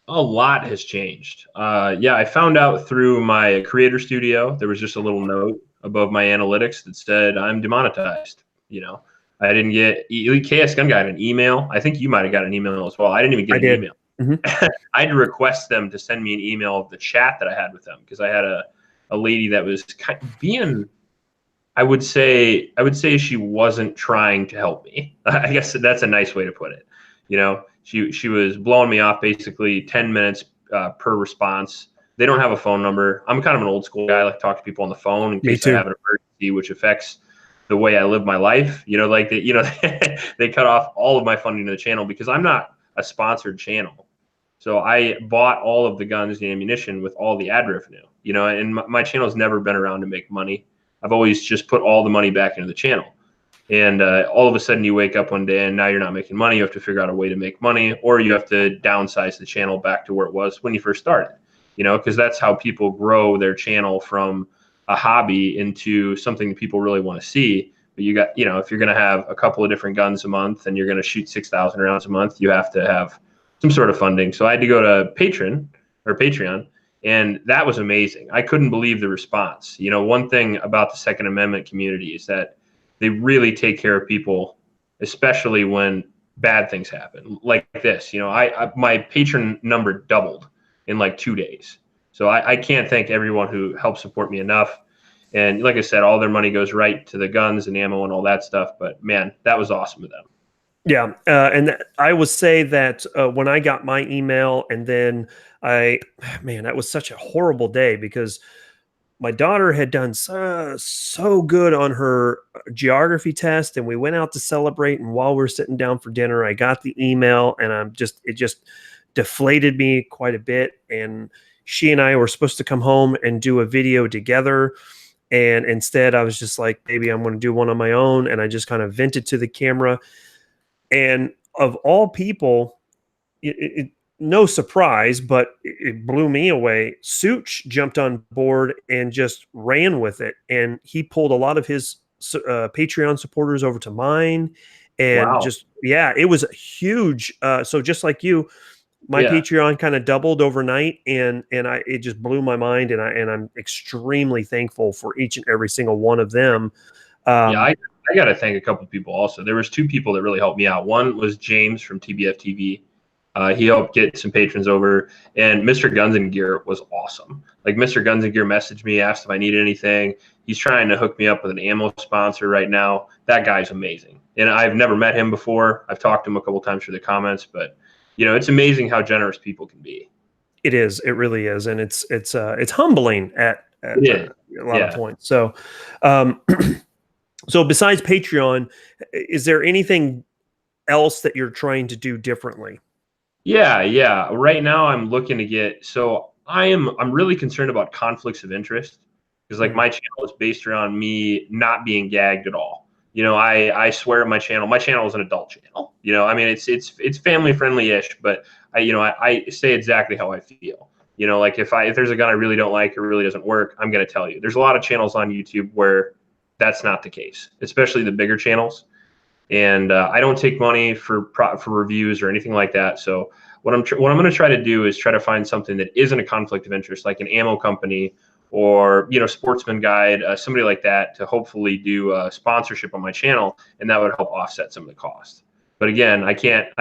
A lot has changed. Yeah, I found out through my creator studio. There was just a little note above my analytics that said I'm demonetized. I didn't get KS Gun Guy had an email. I think you might have got an email as well. I didn't even get I an did. email. Hmm. I had to request them to send me an email of the chat that I had with them because I had a lady that was kind of being. I would say she wasn't trying to help me. I guess that's a nice way to put it. She was blowing me off basically 10 minutes per response. They don't have a phone number. I'm kind of an old school guy. I like to talk to people on the phone in Me case I too. have an emergency, which affects the way I live my life. Like they cut off all of my funding to the channel because I'm not a sponsored channel. So I bought all of the guns and ammunition with all the ad revenue. And my channel's never been around to make money. I've always just put all the money back into the channel. And all of a sudden you wake up one day and now you're not making money. You have to figure out a way to make money, or you have to downsize the channel back to where it was when you first started, because that's how people grow their channel from a hobby into something that people really want to see. But you got, if you're going to have a couple of different guns a month and you're going to shoot 6,000 rounds a month, you have to have some sort of funding. So I had to go to Patreon, and that was amazing. I couldn't believe the response. One thing about the Second Amendment community is that they really take care of people, especially when bad things happen like this. My patron number doubled in like 2 days. So I can't thank everyone who helped support me enough. And like I said, all their money goes right to the guns and ammo and all that stuff. But man, that was awesome of them. Yeah, and I would say that when I got my email, and then man, that was such a horrible day because my daughter had done so good on her geography test, and we went out to celebrate. And while we are sitting down for dinner, I got the email, and it just deflated me quite a bit. And she and I were supposed to come home and do a video together. And instead, I was just like, maybe I'm going to do one on my own. And I just kind of vented to the camera. And of all people, no surprise, but it blew me away. Such jumped on board and just ran with it. And he pulled a lot of his Patreon supporters over to mine. And Wow. just, yeah, it was a huge. So just like you, my Yeah. Patreon kind of doubled overnight, and it just blew my mind. And I'm extremely thankful for each and every single one of them. Yeah. Um, I got to thank a couple people also. There was two people that really helped me out. One was James from TBF TV. He helped get some patrons over, and Mr. Guns and Gear was awesome. Like Mr. Guns and Gear messaged me, asked if I needed anything. He's trying to hook me up with an ammo sponsor right now. That guy's amazing, and I've never met him before. I've talked to him a couple times through the comments, but it's amazing how generous people can be. it is, it really is, and it's humbling at It is. a lot of Yeah. points. So, um, so besides Patreon, is there anything else that you're trying to do differently? Yeah. Right now I'm looking to I'm really concerned about conflicts of interest because like Mhm. my channel is based around me not being gagged at all. You know, I swear my channel is an adult channel. You know, I mean, it's family friendly ish, but I say exactly how I feel. You know, like if there's a gun I really don't like or really doesn't work, I'm going to tell you. There's a lot of channels on YouTube where that's not the case, especially the bigger channels. And I don't take money for reviews or anything like that. So what I'm going to try to do is try to find something that isn't a conflict of interest, like an ammo company or Sportsman Guide, somebody like that, to hopefully do sponsorship on my channel, and that would help offset some of the cost. But again, I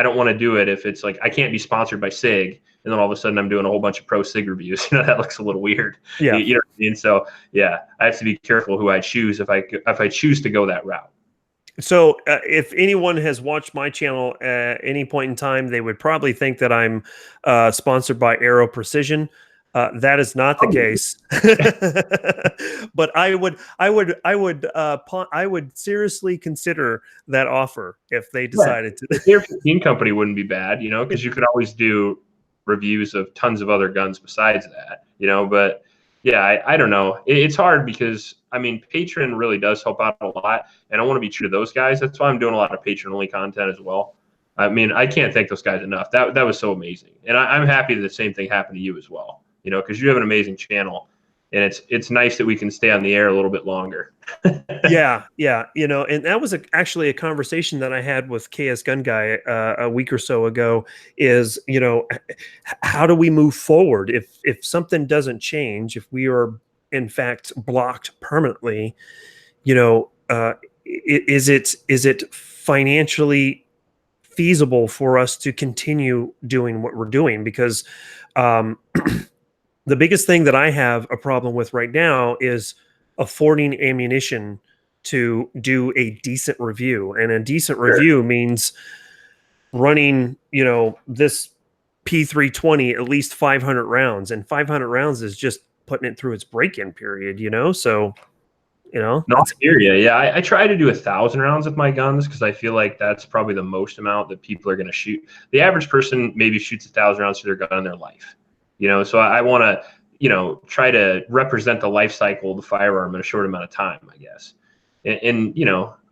don't want to do it if it's like I can't be sponsored by SIG, and then all of a sudden I'm doing a whole bunch of pro SIG reviews. That looks a little weird. Yeah. You know what I mean? So yeah, I have to be careful who I choose if I choose to go that route. So if anyone has watched my channel at any point in time, they would probably think that I'm sponsored by Aero Precision. That is not the case. But I would seriously consider that offer if they decided to. The AR-15 company wouldn't be bad, because you could always do reviews of tons of other guns besides that, but yeah, I don't know. It's hard because I mean, Patreon really does help out a lot, and I want to be true to those guys. That's why I'm doing a lot of Patreon only content as well. I mean, I can't thank those guys enough. That was so amazing, and I'm happy that the same thing happened to you as well. Because you have an amazing channel, and it's nice that we can stay on the air a little bit longer. Yeah. And that was actually a conversation that I had with KS Gun Guy a week or so ago. Is how do we move forward if something doesn't change? If we are in fact blocked permanently, is it financially feasible for us to continue doing what we're doing? Because the biggest thing that I have a problem with right now is affording ammunition to do a decent review. And a decent review means running, this P320 at least 500 rounds. And 500 rounds is just putting it through its break-in period, so, No, I hear you. Yeah, I try to do 1,000 rounds with my guns because I feel like that's probably the most amount that people are going to shoot. The average person maybe shoots 1,000 rounds to their gun in their life. So I want to, try to represent the life cycle of the firearm in a short amount of time, I guess. And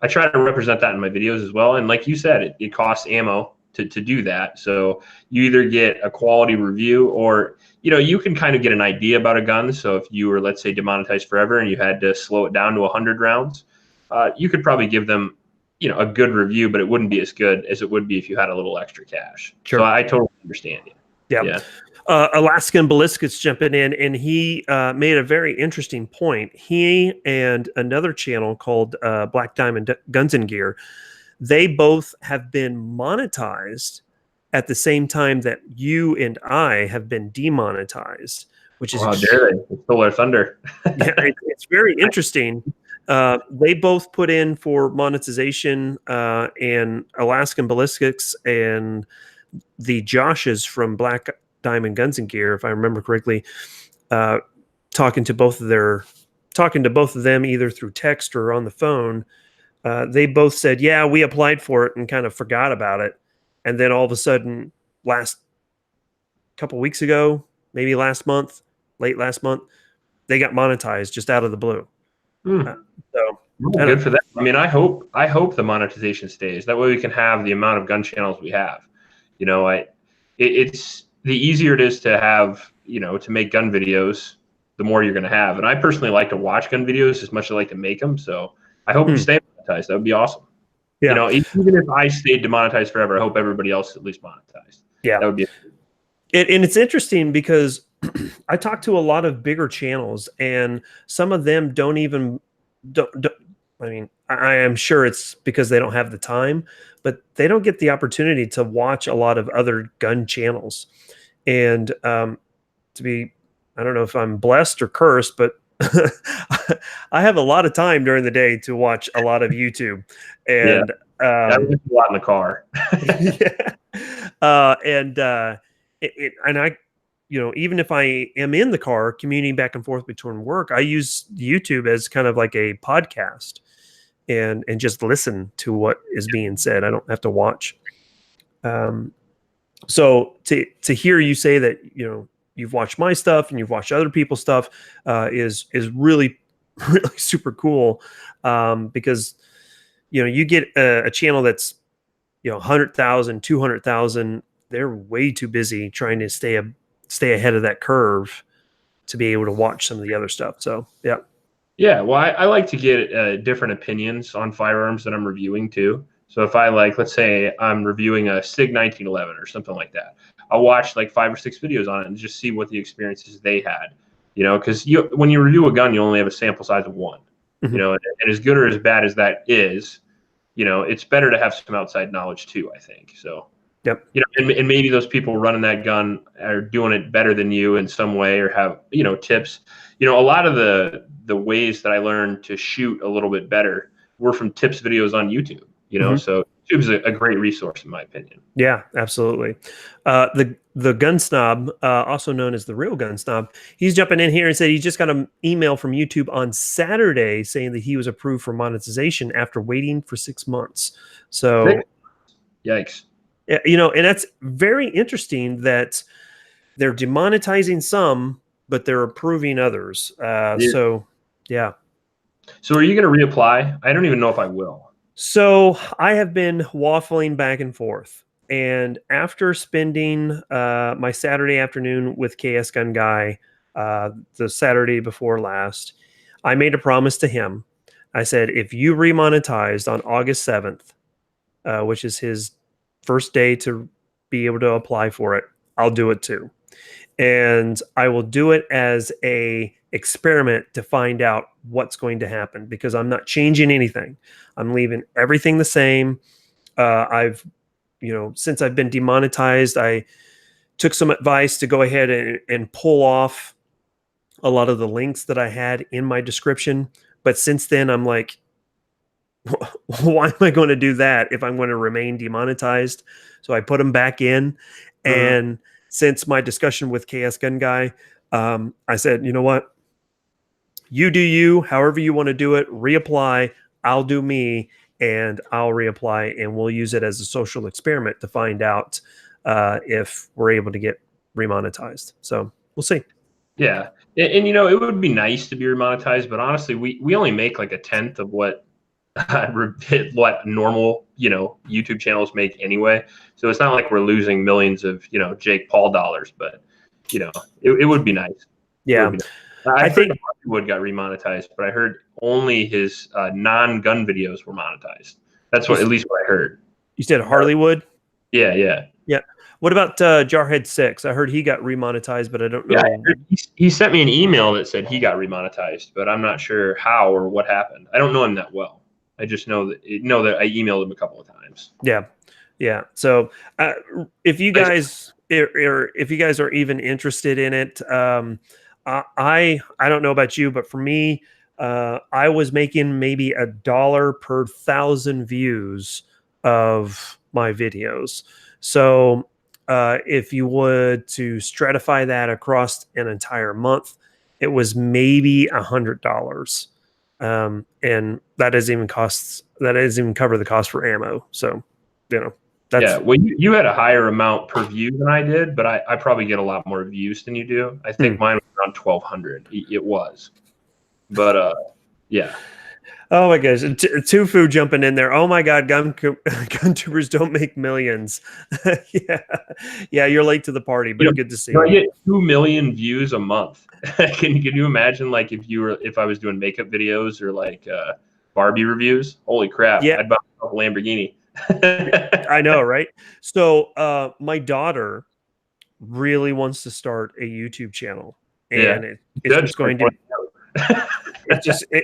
I try to represent that in my videos as well. And like you said, it costs ammo to do that. So you either get a quality review or, you can kind of get an idea about a gun. So if you were, let's say, demonetized forever and you had to slow it down to 100 rounds, you could probably give them, a good review, but it wouldn't be as good as it would be if you had a little extra cash. Sure. So I totally understand you. Yeah. Alaskan Ballistics jumping in, and he made a very interesting point. He and another channel called Black Diamond Guns and Gear, they both have been monetized at the same time that you and I have been demonetized, which is how dare they? It's stole our thunder. Yeah, it's very interesting. They both put in for monetization, and Alaskan Ballistics and the Joshes from Black Diamond Guns and Gear, if I remember correctly, talking to both of them either through text or on the phone. They both said, yeah, we applied for it and kind of forgot about it. And then all of a sudden, last couple weeks ago, maybe late last month, they got monetized just out of the blue. So good for them. I mean, I hope the monetization stays. That way we can have the amount of gun channels we have. It's the easier it is to have, to make gun videos, the more you're going to have. And I personally like to watch gun videos as much as I like to make them. So I hope you stay monetized. That would be awesome. Yeah. Even if I stayed demonetized forever, I hope everybody else at least monetized. Yeah. That would be. And it's interesting because I talk to a lot of bigger channels, and some of them don't. I mean, I am sure it's because they don't have the time, but they don't get the opportunity to watch a lot of other gun channels. And I don't know if I'm blessed or cursed, but I have a lot of time during the day to watch a lot of YouTube, and I was a lot in the car. And I, even if I am in the car commuting back and forth between work, I use YouTube as kind of like a podcast, and just listen to what is being said. I don't have to watch. So to hear you say that, you've watched my stuff and you've watched other people's stuff is really, really super cool, because you get a channel that's 100,000, 200,000. They're way too busy trying to stay ahead of that curve to be able to watch some of the other stuff. So yeah. Yeah, well, I like to get different opinions on firearms that I'm reviewing too. So if I let's say I'm reviewing a SIG 1911 or something like that, I'll watch like 5 or 6 videos on it and just see what the experiences they had. Because when you review a gun, you only have a sample size of one. Mhm. And as good or as bad as that is, it's better to have some outside knowledge too, I think. So, Yep. and maybe those people running that gun are doing it better than you in some way, or have, tips. A lot of the ways that I learned to shoot a little bit better were from tips videos on YouTube, Mhm. so YouTube's a great resource in my opinion. Yeah, absolutely. The gun snob, also known as the real gun snob, he's jumping in here and said he just got an email from YouTube on Saturday saying that he was approved for monetization after waiting for 6 months. So Yikes. yeah, and that's very interesting that they're demonetizing some, but they're approving others. Yeah. So yeah. So are you going to reapply? I don't even know if I will. So I have been waffling back and forth. And after spending my Saturday afternoon with KS Gun Guy, the Saturday before last, I made a promise to him. I said, if you remonetized on August 7th, which is his first day to be able to apply for it, I'll do it too. And I will do it as a experiment to find out what's going to happen, because I'm not changing anything. I'm leaving everything the same. I've since I've been demonetized, I took some advice to go ahead and pull off a lot of the links that I had in my description. But since then, I'm like, why am I going to do that if I'm going to remain demonetized? So I put them back in. Mhm. And since my discussion with KS Gun Guy, I said, you know what? You do you, however you want to do it, reapply. I'll do me, and I'll reapply, and we'll use it as a social experiment to find out if we're able to get remonetized. So we'll see. Yeah. And it would be nice to be remonetized, but honestly, we only make like a tenth of what what normal, YouTube channels make anyway. So it's not like we're losing millions of, Jake Paul dollars, but it would be nice. It would Yeah, be nice. I I heard think Hollywood got remonetized, but I heard only his non-gun videos were monetized. That's you, at least what I heard. you said Harleywood. Yeah, yeah. Yeah. What about Jarhead 6? I heard he got remonetized, but I don't Yeah, know. he sent me an email that said he got remonetized, but I'm not sure how or what happened. I don't know him that well. I just know that I emailed him a couple of times. Yeah. Yeah. So if you guys if you guys are even interested in it, I don't know about you, but for me, I was making maybe $1 per 1,000 views of my videos. So if you would to stratify that across an entire month, it was maybe $100. And that doesn't even cover the cost for ammo. So, Yeah, that's well, you had a higher amount per view than I did, but I probably get a lot more views than you do. I think mine was around 1,200. It was, but yeah. oh my gosh, Tufu jumping in there. Oh my God, gun tubers don't make millions. Yeah, yeah, you're late to the party, but good to see I you. get 2 million views a month. Can you imagine, like, if I was doing makeup videos or like Barbie reviews? Holy crap! Yeah, I'd buy myself a Lamborghini. I know, right? So, my daughter really wants to start a YouTube channel, Yeah, and it's good. just going to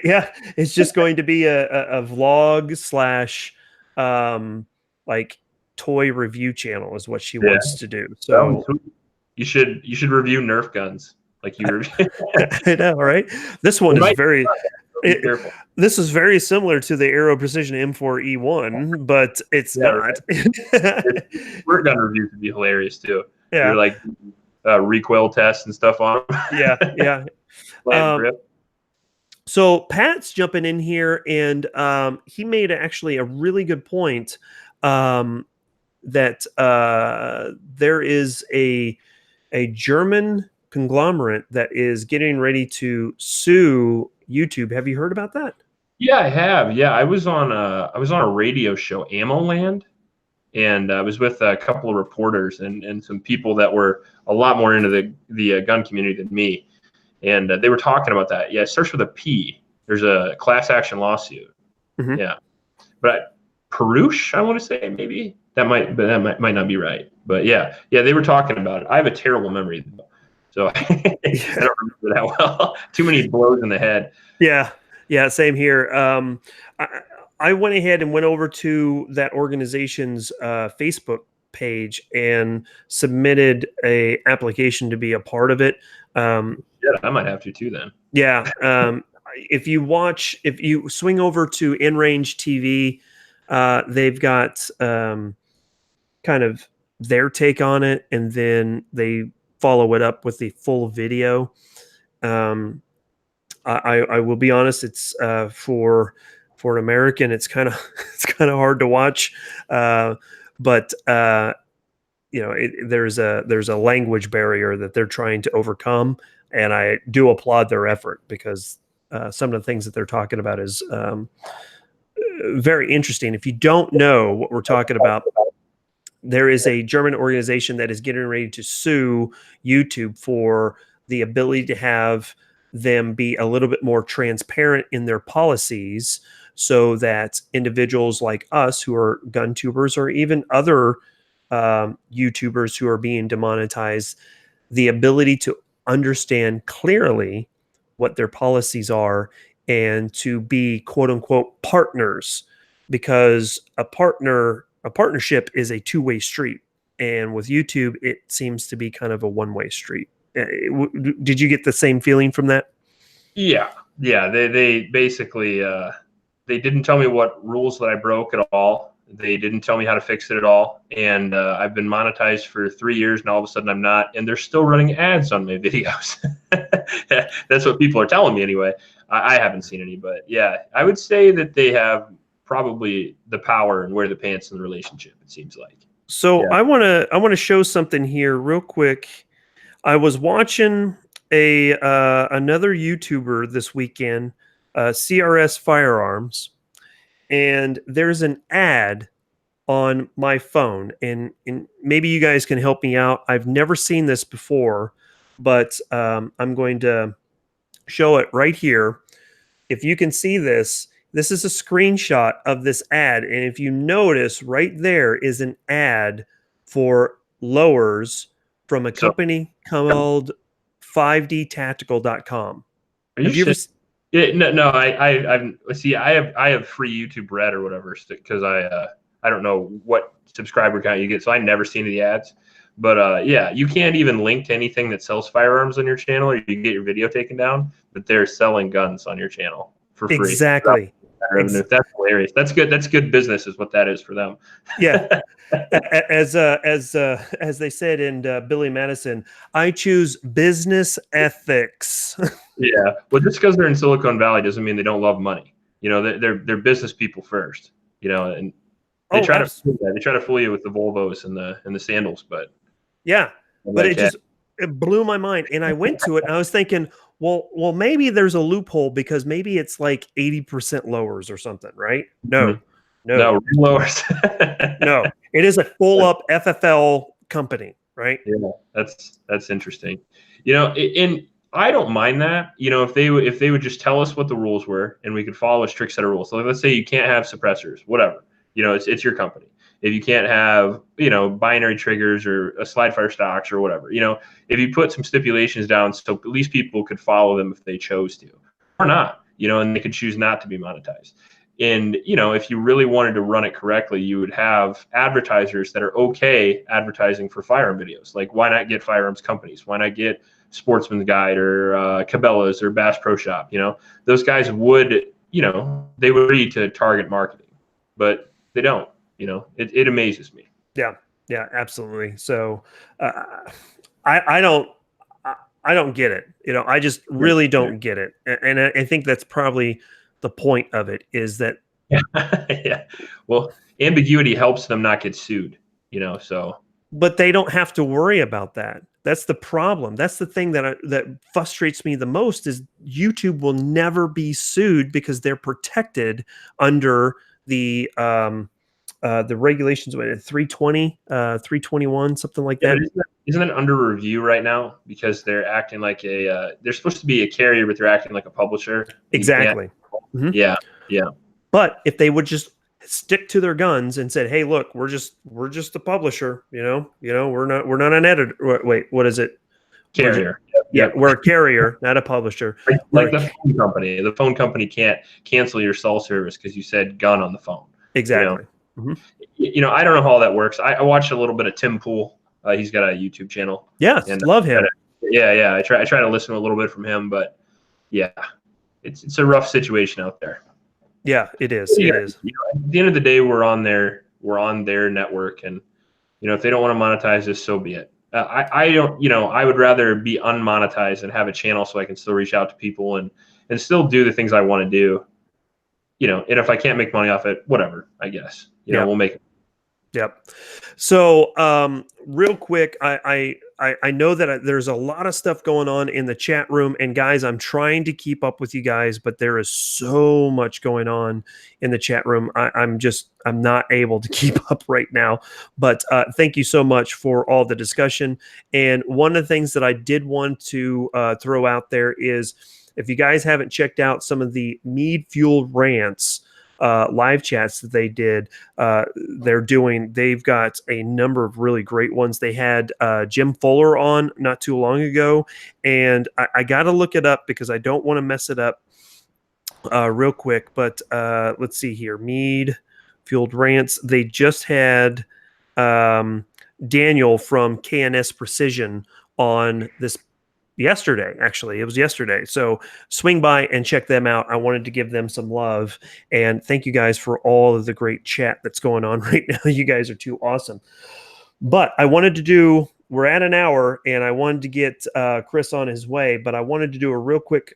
yeah, it's just going to be a vlog slash like toy review channel is what she Yeah, wants to do. that was So sweet. You should review Nerf guns like you review. I know, right? This one It is might very so be careful. this is very similar to the Aero Precision M4E1, but it's Yeah, not. right. Squirt gun reviews would be hilarious too. You're Yeah, like recoil tests and stuff on yeah, them. yeah. Land Um, grip. so Pat's jumping in here, and he made actually a really good point. That there is a German conglomerate that is getting ready to sue YouTube. Have you heard about that? Yeah, I have. Yeah, I was on a radio show, Ammo Land, and I was with a couple of reporters and some people that were a lot more into the gun community than me, and they were talking about that. Yeah, it starts with a P. There's a class action lawsuit. Hmm. Yeah, but Perush, I want to say maybe that might not be right. But yeah, they were talking about it. I have a terrible memory, so I Yeah. don't remember that well. Too many blows in the head. Yeah, yeah, same here. I, I went ahead and went over to that organization's Facebook page and submitted a application to be a part of it. Yeah, I might have to too then. Yeah, if you swing over to InRange TV, they've got kind of their take on it, and then they follow it up with the full video. Um, I will be honest, it's for an American, it's kind of it's kind of hard to watch, but there's a language barrier that they're trying to overcome, and I do applaud their effort because some of the things that they're talking about is very interesting. If you don't know what we're talking about, there is a German organization that is getting ready to sue YouTube for the ability to have them be a little bit more transparent in their policies so that individuals like us who are gun tubers or even other YouTubers who are being demonetized, the ability to understand clearly what their policies are and to be quote unquote partners, because a partnership is a two-way street, and with YouTube it seems to be kind of a one-way street. Did you get the same feeling from that? Yeah, yeah. They basically they didn't tell me what rules that I broke at all. They didn't tell me how to fix it at all. And I've been monetized for 3 years, and all of a sudden I'm not. And they're still running ads on my videos. That's what people are telling me anyway. I haven't seen any, but yeah, I would say that they have probably the power and wear the pants in the relationship. It seems like. So Yeah. I want to show something here real quick. I was watching a another YouTuber this weekend, CRS Firearms, and there's an ad on my phone, and maybe you guys can help me out. I've never seen this before, but I'm going to show it right here. If you can see this, this is a screenshot of this ad, and if you notice, right there is an ad for lowers from a So company called 5dtactical.com. are you Have you ever serious? Yeah, no. I see. I have free YouTube Red or whatever because I don't know what subscriber count you get, so I never see any of the ads. But yeah, you can't even link to anything that sells firearms on your channel, or you can get your video taken down. But they're selling guns on your channel for free. exactly? Revenue. That's hilarious. That's good. That's good business, is what that is for them. Yeah, as they said in Billy Madison, I choose business ethics. Yeah. Well, just because they're in Silicon Valley doesn't mean they don't love money. They're business people first. And they Oh, try to fool you. They try to fool you with the Volvos and the sandals, but yeah, but like it that. just it blew my mind, and I went to it, and I was thinking, well, maybe there's a loophole because maybe it's like 80% lowers or something, right? No, Mhm. no, No, lowers. no. It is a full up FFL company, right? Yeah, that's interesting. And I don't mind that. If they would just tell us what the rules were and we could follow a strict set of rules. So let's say you can't have suppressors, whatever. It's your company. If you can't have binary triggers or a slide fire stocks or whatever, if you put some stipulations down, so at least people could follow them if they chose to, or not, and they could choose not to be monetized. And if you really wanted to run it correctly, you would have advertisers that are okay advertising for firearm videos. Like, why not get firearms companies? Why not get Sportsman's Guide or Cabela's or Bass Pro Shop? Those guys they would agree to target marketing, but they don't. It amazes me. Yeah, yeah, absolutely. So, uh, I don't. I don't get it. I just really don't get it, and I think that's probably the point of it is that. Yeah. Yeah. Well, ambiguity helps them not get sued. So But they don't have to worry about that. That's the problem. That's the thing that frustrates me the most is YouTube will never be sued because they're protected under the regulations, 320, 321, something like Yeah, that. but isn't it under review right now because they're acting like they're supposed to be a carrier, but they're acting like a publisher. You can't. Exactly. Mhm. Yeah, yeah. But if they would just stick to their guns and said, "Hey, look, we're just a publisher, we're not an editor. Wait, what is it? Carrier. Yeah, Yep. we're a carrier, not a publisher. Like the phone company. The phone company can't cancel your cell service because you said gun on the phone. Exactly. Mm-hmm. I don't know how all that works. I watched a little bit of Tim Pool. He's got a YouTube channel. Yeah, and love him. Yeah. I try to listen to a little bit from him, but yeah, it's a rough situation out there. Yeah, it is. Yeah, it is. At the end of the day, we're on their network, and if they don't want to monetize this, so be it. I don't. I would rather be unmonetized and have a channel so I can still reach out to people and still do the things I want to do. And if I can't make money off it, whatever. I guess we'll make it. Yep. So, real quick, I know that there's a lot of stuff going on in the chat room, and guys, I'm trying to keep up with you guys, but there is so much going on in the chat room. I'm not able to keep up right now. But thank you so much for all the discussion. And one of the things that I did want to throw out there is, if you guys haven't checked out some of the Mead Fueled Rants live chats that they did, they've got a number of really great ones. They had Jim Fuller on not too long ago, and I got to look it up because I don't want to mess it up real quick. But let's see here. Mead Fueled Rants. They just had Daniel from K&S Precision on this yesterday. Actually, it was yesterday. So swing by and check them out. I wanted to give them some love, and thank you guys for all of the great chat that's going on right now. You guys are too awesome. But we're at an hour, and I wanted to get Chris on his way, but I wanted to do a real quick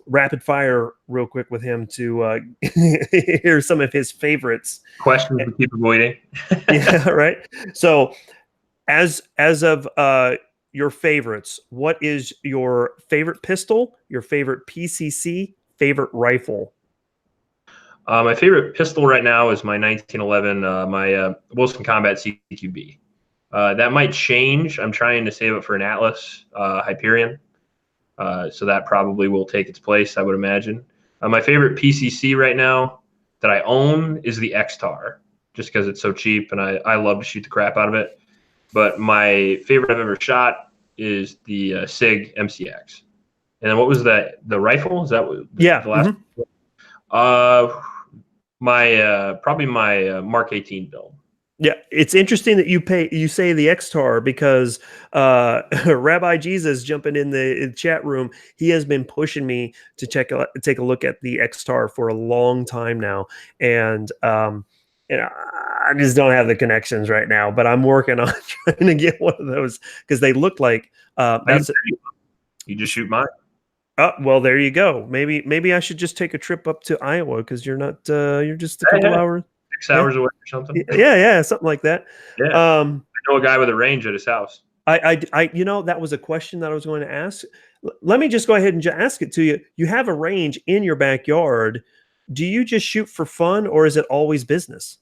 rapid fire real quick with him to hear some of his favorites. Questions to keep avoiding. Yeah, right. So as of your favorites, what is your favorite pistol, your favorite PCC, favorite rifle? My favorite pistol right now is my 1911, my Wilson Combat CQB. That might change. I'm trying to save it for an Atlas Hyperion. So that probably will take its place, I would imagine. My favorite PCC right now that I own is the XTAR, just because it's so cheap and I love to shoot the crap out of it. But my favorite I've ever shot is the SIG MCX. And then what was that? The rifle? Is that what? Yeah. The last? Probably my Mark 18 build. Yeah, it's interesting that you say the XTAR because Rabbi Jesus jumping in the chat room, he has been pushing me to take a look at the XTAR for a long time now, and I just don't have the connections right now. But I'm working on trying to get one of those because they look like you just shoot mine. Oh, well, there you go. Maybe I should just take a trip up to Iowa because you're just a couple hours. 6 hours away or something. Yeah, something like that. Yeah. I know a guy with a range at his house. That was a question that I was going to ask. Let me just go ahead and ask it to you. You have a range in your backyard. Do you just shoot for fun, or is it always business?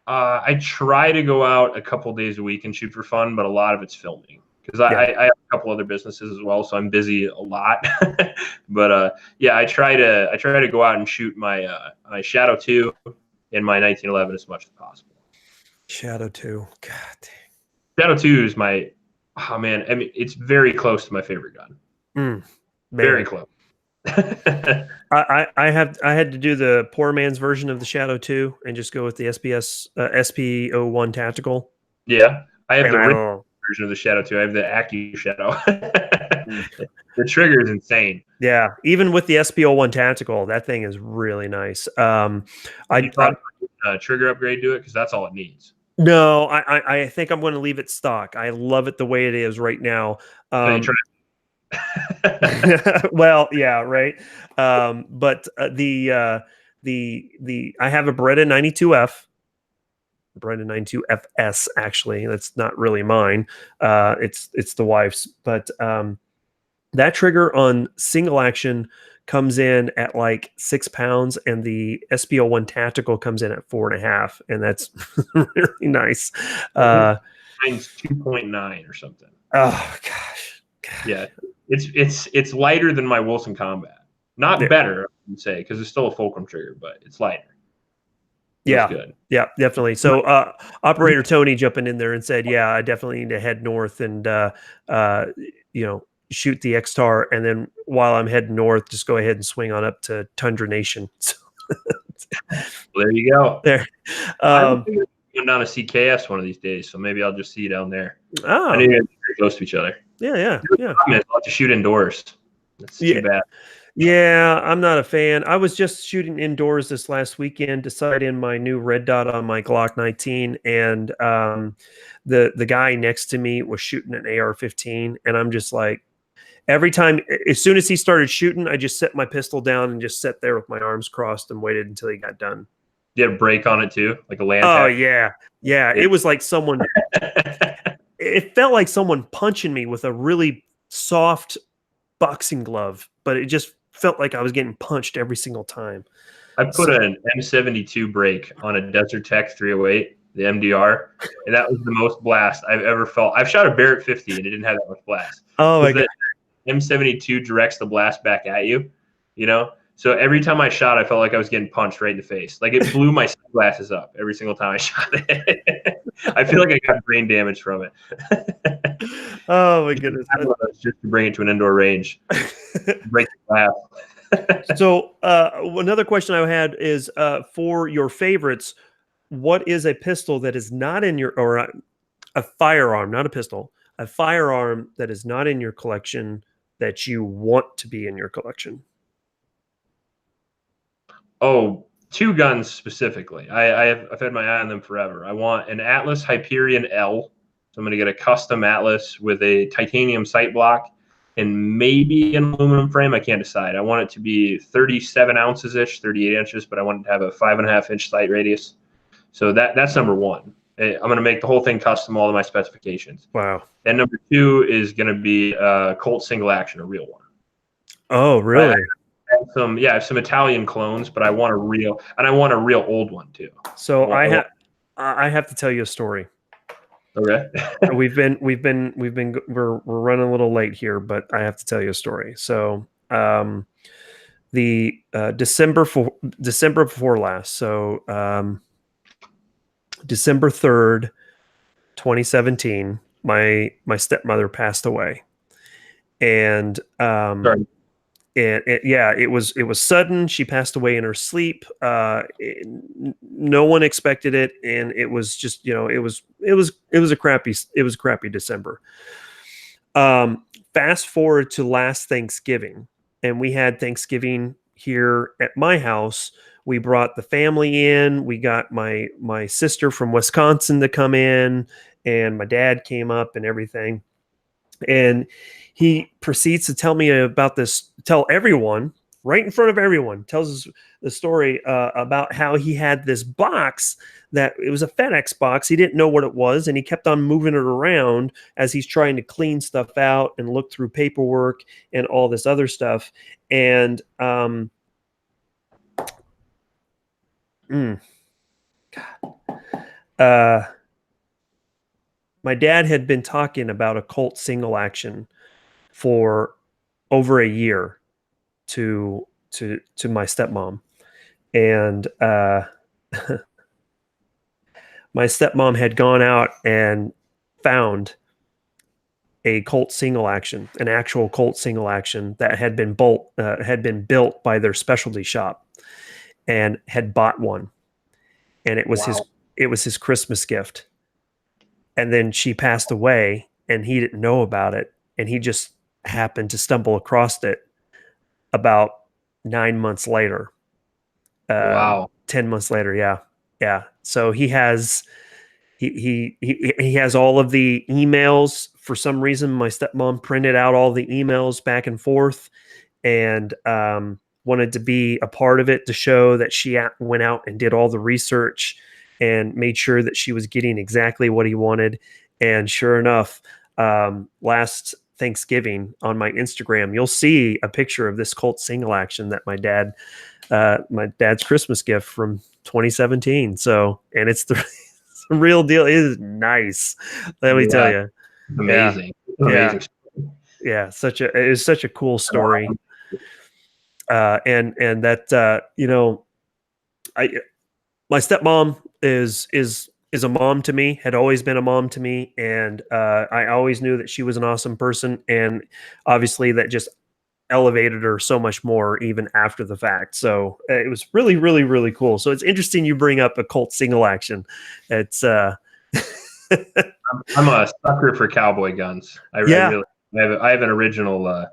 I try to go out a couple days a week and shoot for fun, but a lot of it's filming because I have a couple other businesses as well, so I'm busy a lot. But I try to go out and shoot my Shadow 2 and my 1911 as much as possible. Shadow 2, God dang. Shadow 2 is my, oh man, I mean, it's very close to my favorite gun. Very close. I had to do the poor man's version of the Shadow 2 and just go with the SP01 Tactical. Yeah, I have the version of the Shadow 2. I have the Accu Shadow. The trigger is insane. Yeah, even with the SP01 Tactical, that thing is really nice. I thought trigger upgrade to it because that's all it needs. No, I think I'm going to leave it stock. I love it the way it is right now. Well, yeah, right. But I have a Beretta 92F, Brenda 92FS. Actually, that's not really mine. It's the wife's, but that trigger on single action comes in at like 6 pounds, and the SPO1 tactical comes in at 4.5, and that's really nice. Mine's 2.9 or something. Oh gosh. Yeah, it's lighter than my Wilson Combat. Not better, I would say, because it's still a fulcrum trigger, but it's lighter. Yeah, good. Yeah, definitely. So Operator Tony jumping in there and said, yeah, I definitely need to head north and shoot the X-Tar, and then while I'm heading north, just go ahead and swing on up to Tundra Nation. So, there you go. There. I'm going down to CKS one of these days, so maybe I'll just see you down there. Oh. I know you're very close to each other. Yeah. I'll have to shoot indoors. That's too bad. Yeah, I'm not a fan. I was just shooting indoors this last weekend, deciding my new red dot on my Glock 19, and the guy next to me was shooting an AR-15, and I'm just like, every time, as soon as he started shooting, I just set my pistol down and just sat there with my arms crossed and waited until he got done. You had a break on it too, like a land. Oh yeah. It was like someone. It felt like someone punching me with a really soft boxing glove, but it just felt like I was getting punched every single time. I put an M72 break on a Desert Tech 308, the MDR, and that was the most blast I've ever felt. I've shot a Barrett 50 and it didn't have that much blast. Oh my God. M72 directs the blast back at you, So every time I shot, I felt like I was getting punched right in the face. Like it blew my sunglasses up every single time I shot it. I feel like I got brain damage from it. Oh my goodness! Just to bring it to an indoor range, break the glass. So another question I had is for your favorites. What is a pistol that is not in your, or a firearm, not a pistol, a firearm that is not in your collection that you want to be in your collection? Oh, two guns specifically. I've had my eye on them forever. I want an Atlas Hyperion L. So I'm going to get a custom Atlas with a titanium sight block and maybe an aluminum frame. I can't decide. I want it to be 37 ounces ish, 38 inches, but I want it to have a 5.5 inch sight radius. So that's number one. I'm going to make the whole thing custom, all of my specifications. Wow. And number two is going to be a Colt single action, a real one. Oh, really? I have some Italian clones, but I want a real old one too. So I have to tell you a story. Okay. we're running a little late here, but I have to tell you a story. So the December before last, so December 3rd, 2017, my stepmother passed away, and Sorry. it was sudden. She passed away in her sleep. No one expected it, and it was just, it was a crappy December. Fast forward to last Thanksgiving, and we had Thanksgiving here at my house. We brought the family in. We got my sister from Wisconsin to come in, and my dad came up and everything. And he proceeds to tell me about this, tell everyone, right in front of everyone, tells us the story about how he had this box that it was a FedEx box. He didn't know what it was, and he kept on moving it around as he's trying to clean stuff out and look through paperwork and all this other stuff. And my dad had been talking about a Colt single action for over a year to my stepmom, and my stepmom had gone out and found a Colt single action, an actual Colt single action that had been built by their specialty shop, and had bought one, and it was his Christmas gift. And then she passed away, and he didn't know about it, and he just happened to stumble across it about 9 months later. 10 months later. Yeah. So he has all of the emails. For some reason, my stepmom printed out all the emails back and forth, and wanted to be a part of it to show that she went out and did all the research and made sure that she was getting exactly what he wanted. And sure enough, last Thanksgiving on my Instagram, you'll see a picture of this Colt single action that my dad's Christmas gift from 2017. So, and it's the real deal. It is nice. Let me tell Yeah, you. Yeah. amazing. Yeah. Amazing. Yeah. It is such a cool story. And that, my stepmom is a mom to me, had always been a mom to me. And, I always knew that she was an awesome person. And obviously that just elevated her so much more even after the fact. So it was really, really, really cool. So it's interesting you bring up a Colt single action. It's I'm a sucker for cowboy guns. I yeah, really I have an original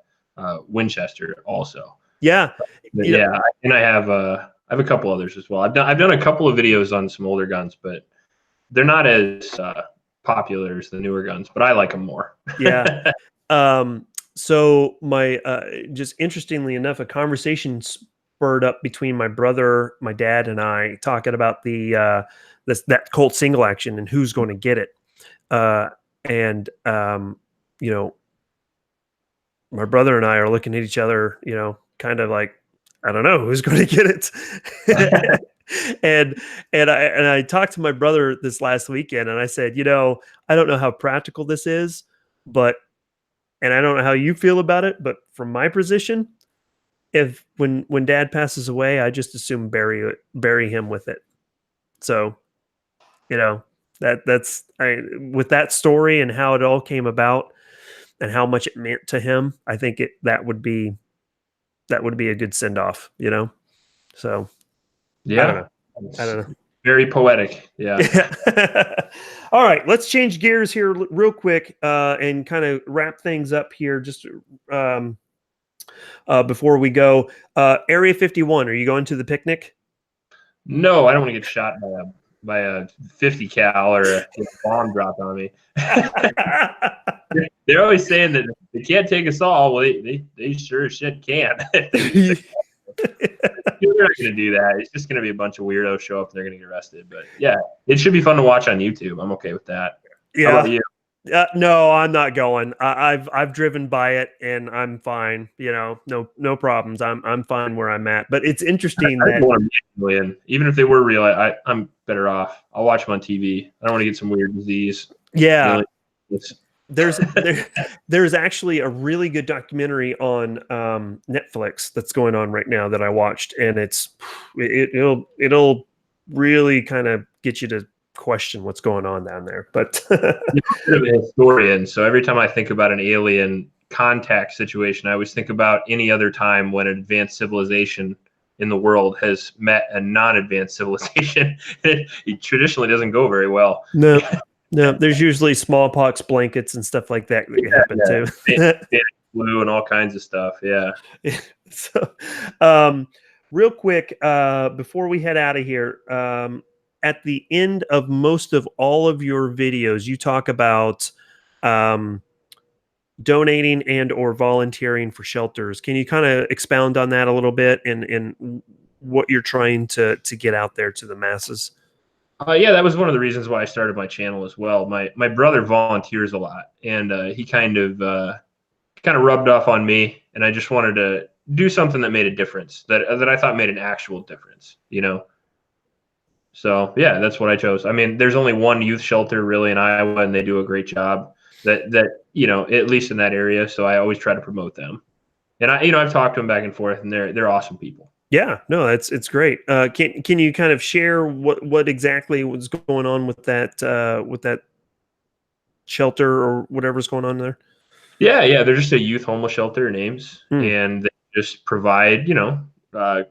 Winchester also. yeah, But you know, yeah, and I have a couple others as well. I've done a couple of videos on some older guns, but they're not as popular as the newer guns. But I like them more. yeah. So my just interestingly enough, a conversation spurred up between my brother, my dad, and I talking about that Colt single action and who's going to get it. Uh, and you know, my brother and I are looking at each other, kind of like, I don't know who's going to get it. and I talked to my brother this last weekend, and I said, I don't know how practical this is, but and I don't know how you feel about it, but from my position, if when Dad passes away, I just assume bury him with it. So you know that's with that story and how it all came about and how much it meant to him. I think that would be a good send off. So I don't Yeah, know. I don't know. very poetic. Yeah. Yeah. All right, let's change gears here real quick and kind of wrap things up here. Just um, before we go, Area 51. Are you going to the picnic? No, I don't want to get shot by a 50 cal or a bomb dropped on me. They're always saying that they can't take us all. Well, they sure as shit can. They're not going to do that. It's just going to be a bunch of weirdos show up and they're going to get arrested. But yeah, it should be fun to watch on YouTube. I'm okay with that. How about Yeah. you? No, I'm not going. I've driven by it and I'm fine. No problems. I'm fine where I'm at. But it's interesting I that don't want to be a million. Even if they were real, I'm better off. I'll watch them on TV. I don't want to get some weird disease. yeah, Millions. there's actually a really good documentary on Netflix that's going on right now that I watched, and it'll really kind of get you to question what's going on down there. But I'm a bit of a historian, so every time I think about an alien contact situation, I always think about any other time when an advanced civilization in the world has met a non-advanced civilization. It traditionally doesn't go very well. no, no, there's usually smallpox blankets and stuff like that happen too. Spanish flu and all kinds of stuff. Yeah. So, um, real quick, before we head out of here, at the end of most of all of your videos, you talk about um, donating and or volunteering for shelters. Can you kind of expound on that a little bit and what you're trying to get out there to the masses? Yeah, that was one of the reasons why I started my channel as well. My brother volunteers a lot, and he kind of rubbed off on me, and I just wanted to do something that made a difference, that I thought made an actual difference. So yeah, that's what I chose. I mean, there's only one youth shelter really in Iowa, and they do a great job. At least in that area. So I always try to promote them, and I've talked to them back and forth, and they're awesome people. Yeah, no, it's great. Can you kind of share what exactly was going on with that shelter or whatever's going on there? Yeah, they're just a youth homeless shelter in Ames, Hmm. and they just provide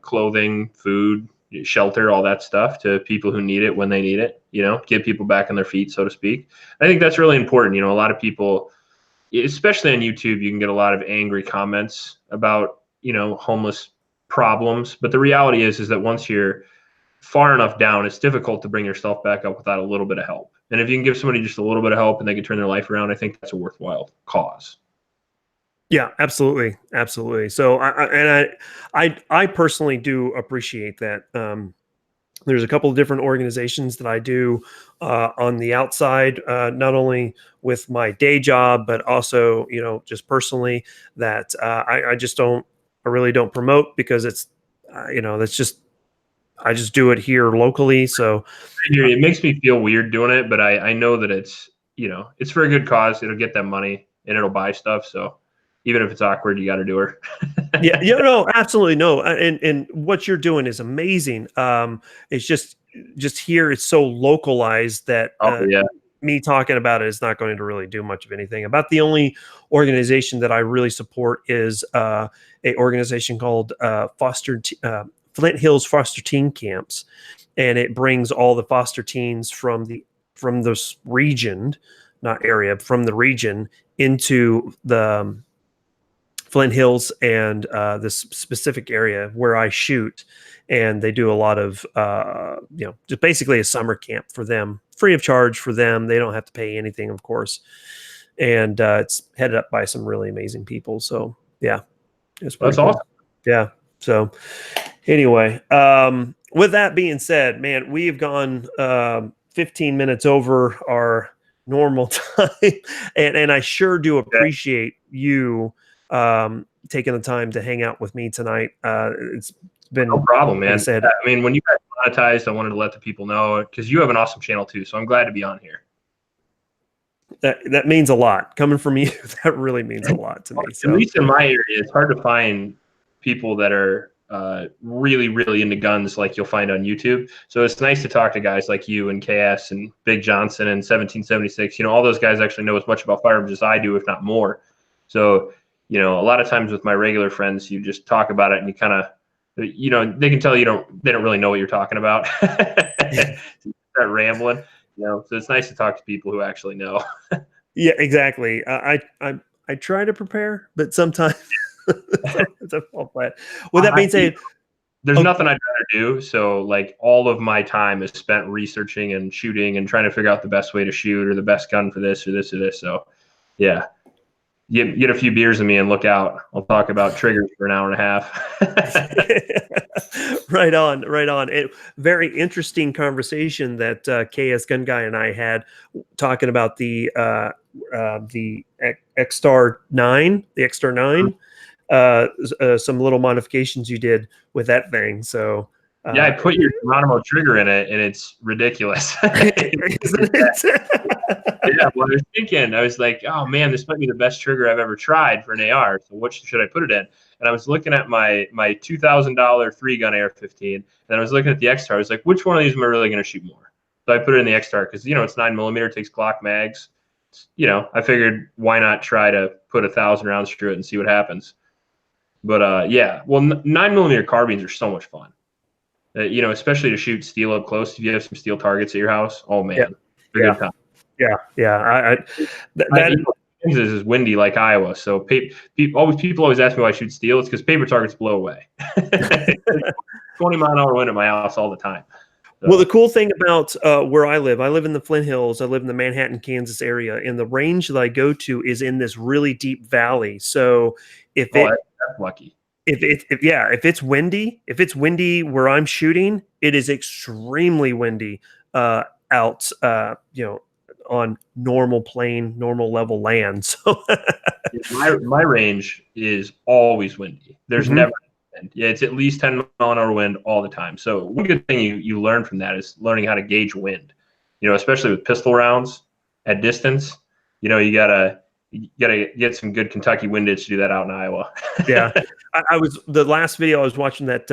clothing, food, shelter, all that stuff to people who need it when they need it. Get people back on their feet, so to speak. I think that's really important. A lot of people, especially on YouTube, you can get a lot of angry comments about homeless problems, but the reality is that once you're far enough down, it's difficult to bring yourself back up without a little bit of help. And if you can give somebody just a little bit of help and they can turn their life around, I think that's a worthwhile cause. Yeah, absolutely, absolutely. So I personally do appreciate that. There's a couple of different organizations that I do on the outside, not only with my day job, but also, just personally that I just don't, I really don't promote because it's, that's just, I just do it here locally. So It makes me feel weird doing it, but I know that it's for a good cause. It'll get them money and it'll buy stuff. So even if it's awkward, you got to do her. yeah, no, absolutely no. And what you're doing is amazing. It's just here it's so localized that Oh yeah. me talking about it is not going to really do much of anything. About the only organization that I really support is a organization called Flint Hills Foster Teen Camps, and it brings all the foster teens from this region, not area, from the region into the Flint Hills and this specific area where I shoot. And they do a lot of, just basically a summer camp for them, free of charge for them. They don't have to pay anything, of course. And it's headed up by some really amazing people. So, yeah, it's pretty That's cool. awesome. Yeah. So, anyway, with that being said, man, we've gone 15 minutes over our normal time. And I sure do appreciate you taking the time to hang out with me tonight. It's been No problem, man. like I said, I mean, when you got monetized, I wanted to let the people know because you have an awesome channel too. So I'm glad to be on here. that means a lot coming from you. That really means a lot to me. At So least in my area, it's hard to find people that are really, really into guns like you'll find on YouTube. So it's nice to talk to guys like you and KS and Big Johnson and 1776. All those guys actually know as much about firearms as I do, if not more. So, a lot of times with my regular friends, you just talk about it and you kind of, they can tell they don't really know what you're talking about. You start rambling, so it's nice to talk to people who actually know. yeah, exactly. I try to prepare, but sometimes it's a fall flat. With that being said, there's nothing I'd rather do. So like all of my time is spent researching and shooting and trying to figure out the best way to shoot or the best gun for this or this or this. So yeah, get a few beers with me and look out. I'll talk about triggers for an hour and a half. Right on, right on. Very interesting conversation that KS Gun Guy and I had talking about the X-Star 9, the X-Star 9, some little modifications you did with that thing. So yeah, I put your Geronimo trigger in it, and it's ridiculous. Isn't it? Yeah, well, I was like, oh man, this might be the best trigger I've ever tried for an AR. So what should I put it in? And I was looking at my $2,000 3-gun AR-15, and I was looking at the X-Star. I was like, which one of these am I really going to shoot more? So I put it in the X-Star because it's 9mm, takes Glock mags. I figured why not try to put 1,000 rounds through it and see what happens. But yeah, well, 9mm carbines are so much fun. Especially to shoot steel up close. If you have some steel targets at your house, oh man, yeah. Good time. Yeah. That is windy like Iowa. So people always ask me why I shoot steel. It's because paper targets blow away. 20-mile-an-hour wind at my house all the time. So. Well, the cool thing about where I live in the Flint Hills. I live in the Manhattan, Kansas area, and the range that I go to is in this really deep valley. So that's lucky. If it's windy where I'm shooting, it is extremely windy out, on normal level land. So my range is always windy. There's never wind. Yeah, it's at least 10-mile-an-hour wind all the time. So one good thing you learn from that is learning how to gauge wind. Especially with pistol rounds at distance. You gotta get some good Kentucky windage to do that out in Iowa. Yeah, I was the last video I was watching that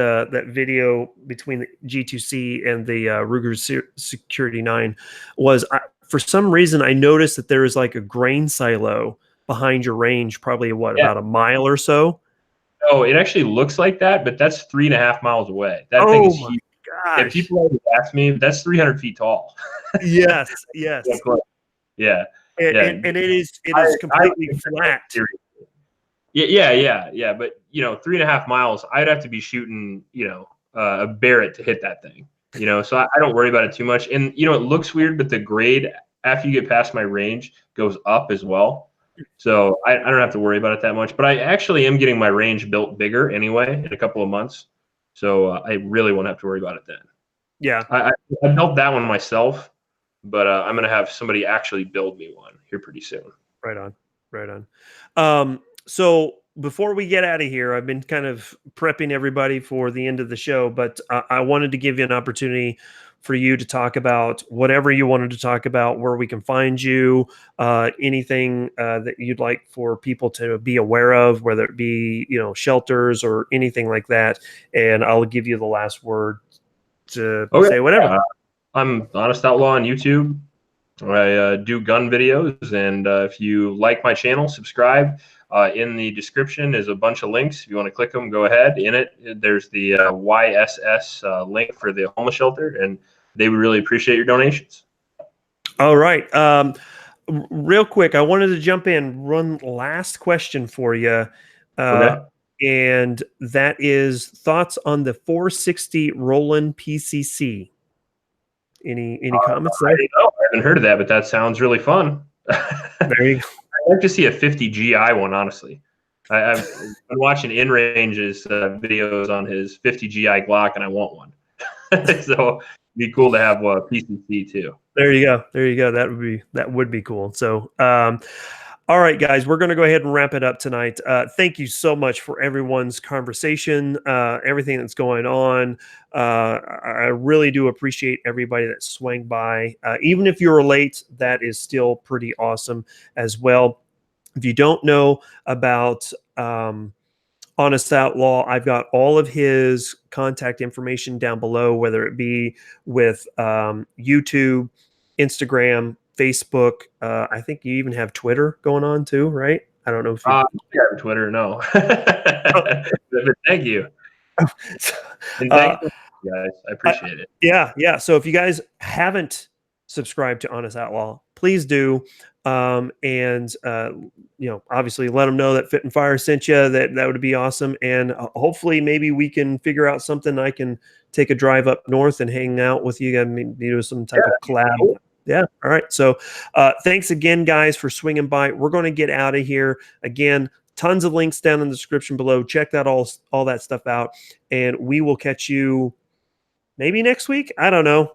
video between the G2C and the Ruger Security 9 was for some reason I noticed that there is like a grain silo behind your range, probably about a mile or so. Oh, it actually looks like that, but that's 3.5 miles away. That thing is huge. If people always ask me, that's 300 feet tall. Yes. Yeah. And it is completely flat. Yeah. But 3.5 miles, I'd have to be shooting, a Barrett to hit that thing. So I don't worry about it too much. And it looks weird, but the grade after you get past my range goes up as well. So I don't have to worry about it that much. But I actually am getting my range built bigger anyway in a couple of months. So I really won't have to worry about it then. Yeah. I built that one myself, but I'm gonna have somebody actually build me one here pretty soon. Right on. Right on. So before we get out of here, I've been kind of prepping everybody for the end of the show, but I wanted to give you an opportunity for you to talk about whatever you wanted to talk about, where we can find you, anything that you'd like for people to be aware of, whether it be, shelters or anything like that. And I'll give you the last word to Okay, say whatever. yeah. I'm Honest Outlaw on YouTube. I do gun videos, and if you like my channel, subscribe. In the description is a bunch of links. If you want to click them, go ahead. In it, there's the YSS link for the homeless shelter, and they would really appreciate your donations. All right. Real quick, I wanted to jump in, one last question for you. Okay. And that is thoughts on the 460 Roland PCC. Any comments I there? don't know. I haven't heard of that, but that sounds really fun. I'd There you go. like to see a 50 GI one, honestly. I've been watching In Range's videos on his 50 GI Glock, and I want one. So it'd be cool to have a PCC too. There you go. There you go. That would be cool. So, all right, guys, we're going to go ahead and wrap it up tonight. Thank you so much for everyone's conversation, everything that's going on. I really do appreciate everybody that swang by. Even if you were late, that is still pretty awesome as well. If you don't know about Honest Outlaw, I've got all of his contact information down below, whether it be with YouTube, Instagram, Facebook. I think you even have Twitter going on too, right? I don't know if you. Yeah, Twitter, no. But thank you, and uh, thanks, guys. I appreciate it. yeah. So if you guys haven't subscribed to Honest Outlaw, please do. And obviously let them know that Fit and Fire sent you. That would be awesome. And hopefully, maybe we can figure out something. I can take a drive up north and hang out with you. Maybe do some type of collab. Cool. Yeah. All right. So thanks again, guys, for swinging by. We're going to get out of here. Again, tons of links down in the description below. Check that all that stuff out. And we will catch you maybe next week. I don't know.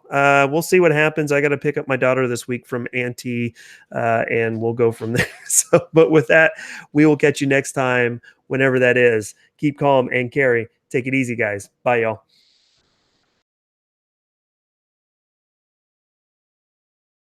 We'll see what happens. I got to pick up my daughter this week from Auntie, and we'll go from there. So, but with that, we will catch you next time, whenever that is. Keep calm and carry. Take it easy, guys. Bye, y'all.